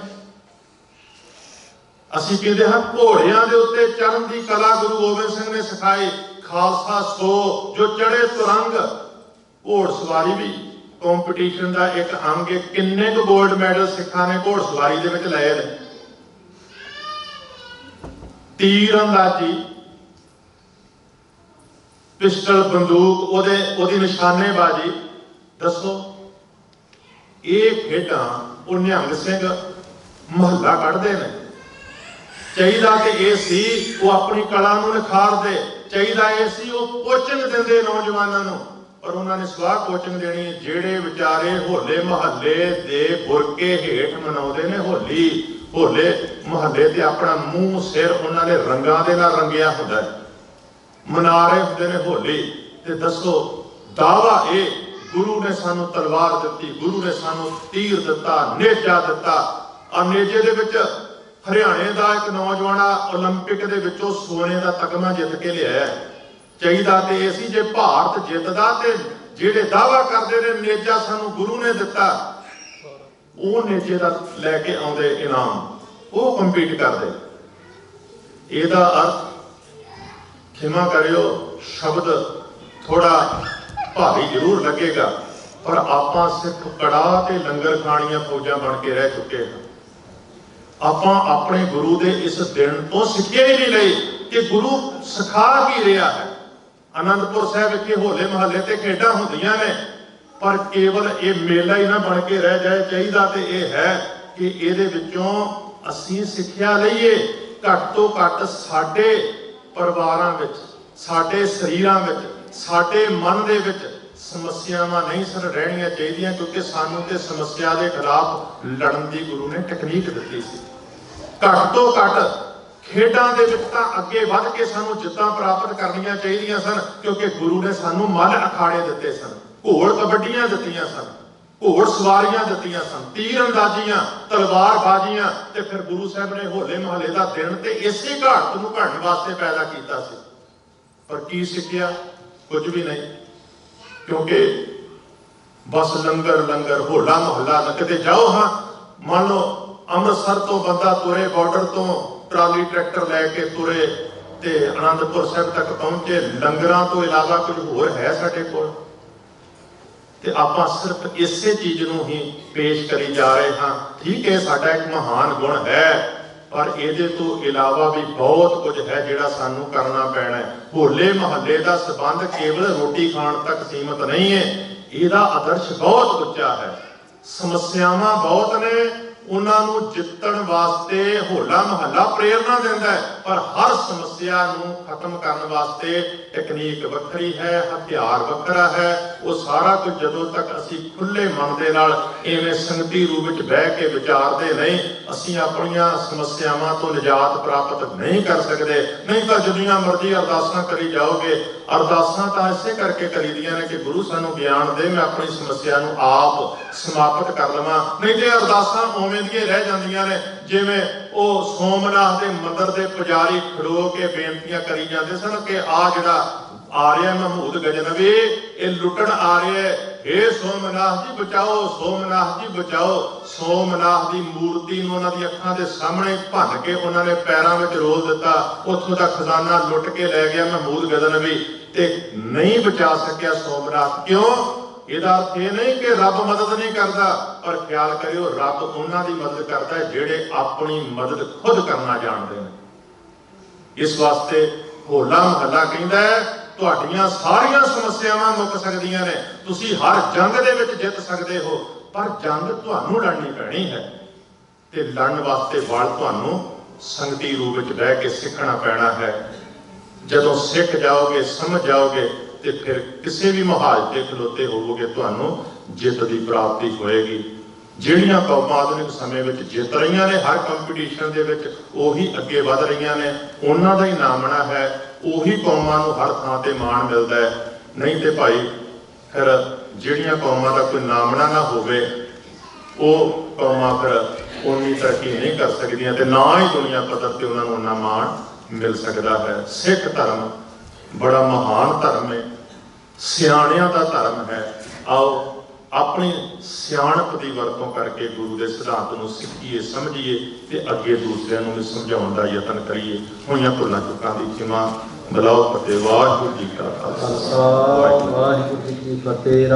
असीं कहते हां घोड़ियां दे उत्ते चढ़न की कला गुरु गोबिंद सिंह ने सिखाई। खालसा सो जो चढ़े तुरंग, घोड़ सवारी भी कंपीटीशन का एक अंग है। किन्ने को गोल्ड मैडल सिखा ने घोड़ सवारी दे विच लए ने। तीर अंदाजी, पिस्टल, बंदूक, ओदी निशानेबाजी, दसो ये खेडां वो निहंग सिंह महला कढ़दे ने। चाहिदा कि ये सी वो अपनी कला नूं निखारदे, चाहिदा ये सी वो कोचिंग दिंदे नौजवानों नूं, पर उन्होंने स्वाह कोचिंग देनी। जेड़े विचारे होले महल्ले दे बुरके हेठ मनाउंदे ने होली, होले महल्ले ते अपना मूँह सिर उन्होंने रंगां दे नाल रंगिया हुंदा है, मना रहे हुंदे ने होली। ते दसो दावा ये गुरु ने सानू तलवार दित्ती, गुरु ने सानू तीर दिता, नेजा दिता। आ नेजे दे विच हरियाणे का एक नौजवान ओलंपिक दे विचों सोने का तगमा जित के लिया। चाहिदा ते ये सी जे भारत जितदा ते जेड़े दावा करते ने नेजा सानू गुरु ने दिता, वो नेजे दा लैके आउंदे इनाम, वो कंपीट करदे। इहदा अर्थ क्षमा करियो, शब्द थोड़ा भारी जरूर लगेगा, पर आपां सिर्फ कड़ाह ते लंगर खाणियां फौजां बन के रह चुके हैं। आपां अपने गुरु दे इस दिन तो सिक्के ही नहीं लई कि गुरु सिखा की रहा है। आनंदपुर साहिब विखे होले महल्ले ते खेडां हुंदियां ने, पर केवल ये मेला ही ना बन के रह जाए। चाहिदा ते ये है कि इहदे विचों असीं सिੱਖਿਆ लईए। घट तो घट साडे परिवारां विच, साडे शरीरां विच, साडे मन दे विच समस्यावां नहीं सर रहणियां चाहीदियां, क्योंकि सानू ते समस्या के खिलाफ लड़न की गुरु ने टैक्नीक दी सी। घट तो घट खेडां दे विच तां अगे वध के सानू जित्तां प्राप्त करनियां चाहीदियां सन, क्योंकि गुरु ने सानू मल अखाड़े दिते सन, घोड़ कबड्डियां दित्तियां सन, घोड़ सवारियां दित्तियां सन, तीर अंदाजियां, तलवारबाजियां। ते फिर गुरु साहब ने होले महल्ले का दिन ते इसे घाट नूं घड़न वास्ते पैदा कीता सी। पर की सिੱਖਿਆ? कुछ भी नहीं, क्योंकि बस लंगर लंगर होला महला किते जाओ। हाँ, मान लो अमृतसर तो बंदा तुरे, बॉर्डर तो ट्राली ट्रैक्टर लैके तुरे ते आनंदपुर साहिब तक पहुंचे, लंगरां तो इलावा कुछ होर है साडे कोल? ते आपां सिर्फ इसे चीज नूं ही पेश करी जा रहे हाँ। ठीक है, साडा एक महान गुण है, पर इहदे तो इलावा भी बहुत कुछ है जिहड़ा सानू करना पैना है। होले महल्ले का संबंध केवल रोटी खाण तक सीमित नहीं है, इहदा आदर्श बहुत उच्चा है। समस्यावां बहुत ने, ਉਹਨਾਂ ਨੂੰ ਜਿੱਤਣ ਵਾਸਤੇ ਹੋਲਾ ਮਹੱਲਾ ਪ੍ਰੇਰਨਾ ਦਿੰਦਾ ਹੈ, ਪਰ ਹਰ ਸਮੱਸਿਆ ਨੂੰ ਖਤਮ ਕਰਨ ਵਾਸਤੇ ਟੈਕਨੀਕ ਵੱਖਰੀ ਹੈ, ਹਥਿਆਰ ਵੱਖਰਾ ਹੈ। ਉਹ ਸਾਰਾ ਕੁਝ ਜਦੋਂ ਤੱਕ ਅਸੀਂ ਖੁੱਲੇ ਮਨ ਦੇ ਨਾਲ ਇਵੇਂ ਸੰਗਤੀ ਰੂਪ ਵਿੱਚ ਬਹਿ ਕੇ ਵਿਚਾਰਦੇ ਨਹੀਂ, ਅਸੀਂ ਆਪਣੀਆਂ ਸਮੱਸਿਆਵਾਂ ਤੋਂ ਨਿਜਾਤ ਪ੍ਰਾਪਤ ਨਹੀਂ ਕਰ ਸਕਦੇ। ਨਹੀਂ ਤਾਂ ਜਿੰਨੀਆਂ ਮਰਜ਼ੀ ਅਰਦਾਸਾਂ ਕਰੀ ਜਾਓਗੇ, ਅਰਦਾਸਾਂ ਤਾਂ ਇਸੇ ਕਰਕੇ ਕਰੀਦੀਆਂ ਨੇ ਕਿ ਗੁਰੂ ਸਾਨੂੰ ਗਿਆਨ ਦੇ, ਮੈਂ ਆਪਣੀ ਸਮੱਸਿਆ ਨੂੰ ਆਪ ਸਮਾਪਤ ਕਰ ਲਵਾਂ। ਨਹੀਂ ਤੇ ਅਰਦਾਸਾਂ ਉਵੇਂ ਦੀਆਂ ਰਹਿ ਜਾਂਦੀਆਂ ਨੇ ਜਿਵੇਂ ਉਹ ਸੋਮਨਾਥ ਦੇ ਮੰਦਿਰ ਦੇ ਪੁਜਾਰੀ ਖੜੋ ਕੇ ਬੇਨਤੀਆਂ ਕਰੀ ਜਾਂਦੇ ਸਨ ਕਿ ਆ ਜਿਹੜਾ ਆ ਰਿਹਾ ਮਹਮੂਦ ਗਜਨਵੀ, ਇਹ ਲੁੱਟਣ ਆ ਰਿਹਾ, ਹੇ ਸੋਮਨਾਥ ਜੀ ਬਚਾਓ, ਸੋਮਨਾਥ ਜੀ ਬਚਾਓ। ਸੋਮਨਾਥ ਦੀ ਮੂਰਤੀ ਨੂੰ ਉਹਨਾਂ ਦੀ ਅੱਖਾਂ ਦੇ ਸਾਹਮਣੇ ਭੰਨ ਕੇ ਉਹਨਾਂ ਨੇ ਪੈਰਾਂ ਵਿੱਚ ਰੋਲ ਦਿੱਤਾ, ਉੱਥੋਂ ਦਾ ਖਜ਼ਾਨਾ ਲੁੱਟ ਕੇ ਲੈ ਗਿਆ ਮਹਮੂਦ ਗਜਨਵੀ, ਤੇ ਨਹੀਂ ਬਚਾ ਸਕਿਆ ਸੋਮਨਾਥ। ਕਿਉਂ? ਇਹਦਾ ਅਰਥ ਇਹ ਨਹੀਂ ਕਿ ਰੱਬ ਮਦਦ ਨਹੀਂ ਕਰਦਾ, ਪਰ ਖਿਆਲ ਕਰਿਓ ਰੱਬ ਉਹਨਾਂ ਦੀ ਮਦਦ ਕਰਦਾ ਹੈ ਜਿਹੜੇ ਆਪਣੀ ਮਦਦ ਖੁਦ ਕਰਨਾ ਜਾਣਦੇ ਨੇ। ਇਸ ਵਾਸਤੇ ਹੋਲਾ ਮਹੱਲਾ ਕਹਿੰਦਾ ਹੈ ਤੁਹਾਡੀਆਂ ਸਾਰੀਆਂ ਸਮੱਸਿਆਵਾਂ ਮੁੱਕ ਸਕਦੀਆਂ ਨੇ, ਤੁਸੀਂ ਹਰ ਜੰਗ ਦੇ ਵਿੱਚ ਜਿੱਤ ਸਕਦੇ ਹੋ, ਪਰ ਜੰਗ ਤੁਹਾਨੂੰ ਲੜਨੀ ਪੈਣੀ ਹੈ ਤੇ ਲੜਨ ਵਾਸਤੇ ਬਲ ਤੁਹਾਨੂੰ ਸੰਗਤੀ ਰੂਪ ਵਿੱਚ ਬਹਿ ਕੇ ਸਿੱਖਣਾ ਪੈਣਾ ਹੈ। ਜਦੋਂ ਸਿੱਖ ਜਾਓਗੇ, ਸਮਝ ਜਾਓਗੇ, ਤੇ ਫਿਰ ਕਿਸੇ ਵੀ ਮੁਹਾਜ ਤੇ ਖਲੋਤੇ ਹੋਵੋਗੇ, ਤੁਹਾਨੂੰ ਜਿੱਤ ਦੀ ਪ੍ਰਾਪਤੀ ਹੋਏਗੀ। ਜਿਹੜੀਆਂ ਕੌਮਾਂ ਆਧੁਨਿਕ ਸਮੇਂ ਵਿੱਚ ਜਿੱਤ ਰਹੀਆਂ ਨੇ ਹਰ ਕੰਪੀਟੀਸ਼ਨ ਦੇ ਵਿੱਚ, ਉਹੀ ਅੱਗੇ ਵੱਧ ਰਹੀਆਂ ਨੇ, ਉਹਨਾਂ ਦਾ ਹੀ ਨਾਮਣਾ ਹੈ, ਉਹੀ ਕੌਮਾਂ ਨੂੰ ਹਰ ਥਾਂ ਤੇ ਮਾਣ ਮਿਲਦਾ ਹੈ। ਨਹੀਂ ਤੇ ਭਾਈ ਫਿਰ ਜਿਹੜੀਆਂ ਕੌਮਾਂ ਦਾ ਕੋਈ ਨਾਮਣਾ ਨਾ ਹੋਵੇ, ਉਹ ਕੌਮਾਂ ਫਿਰ ਉਨੀ ਤਰੱਕੀ ਨਹੀਂ ਕਰ ਸਕਦੀਆਂ ਤੇ ਨਾ ਹੀ ਦੁਨੀਆ ਪੱਧਰ ਤੇ ਉਹਨਾਂ ਨੂੰ ਉਨਾ ਮਾਣ ਮਿਲ ਸਕਦਾ ਹੈ। ਸਿੱਖ ਧਰਮ ਬੜਾ ਮਹਾਨ ਧਰਮ ਹੈ, ਸਿਆਣਿਆਂ ਦਾ ਧਰਮ ਹੈ। ਆਓ ਆਪਣੀ ਸਿਆਣਪ ਦੀ ਵਰਤੋਂ ਕਰਕੇ ਗੁਰੂ ਦੇ ਸਿਧਾਂਤ ਨੂੰ ਸਿੱਖੀਏ, ਸਮਝੀਏ ਤੇ ਅੱਗੇ ਦੂਸਰਿਆਂ ਨੂੰ ਵੀ ਸਮਝਾਉਣ ਦਾ ਯਤਨ ਕਰੀਏ। ਹੋਈਆਂ ਭੁੱਲਾਂ ਚੁੱਕਾਂ ਦੀ ਖਿਮਾ ਬਲਾਓ। ਫਤਿਹ। ਵਾਹਿਗੁਰੂ ਜੀ ਕਾ ਖਾਲਸਾ, ਵਾਹਿਗੁਰੂ ਜੀ ਕੀ ਫਤਿਹ।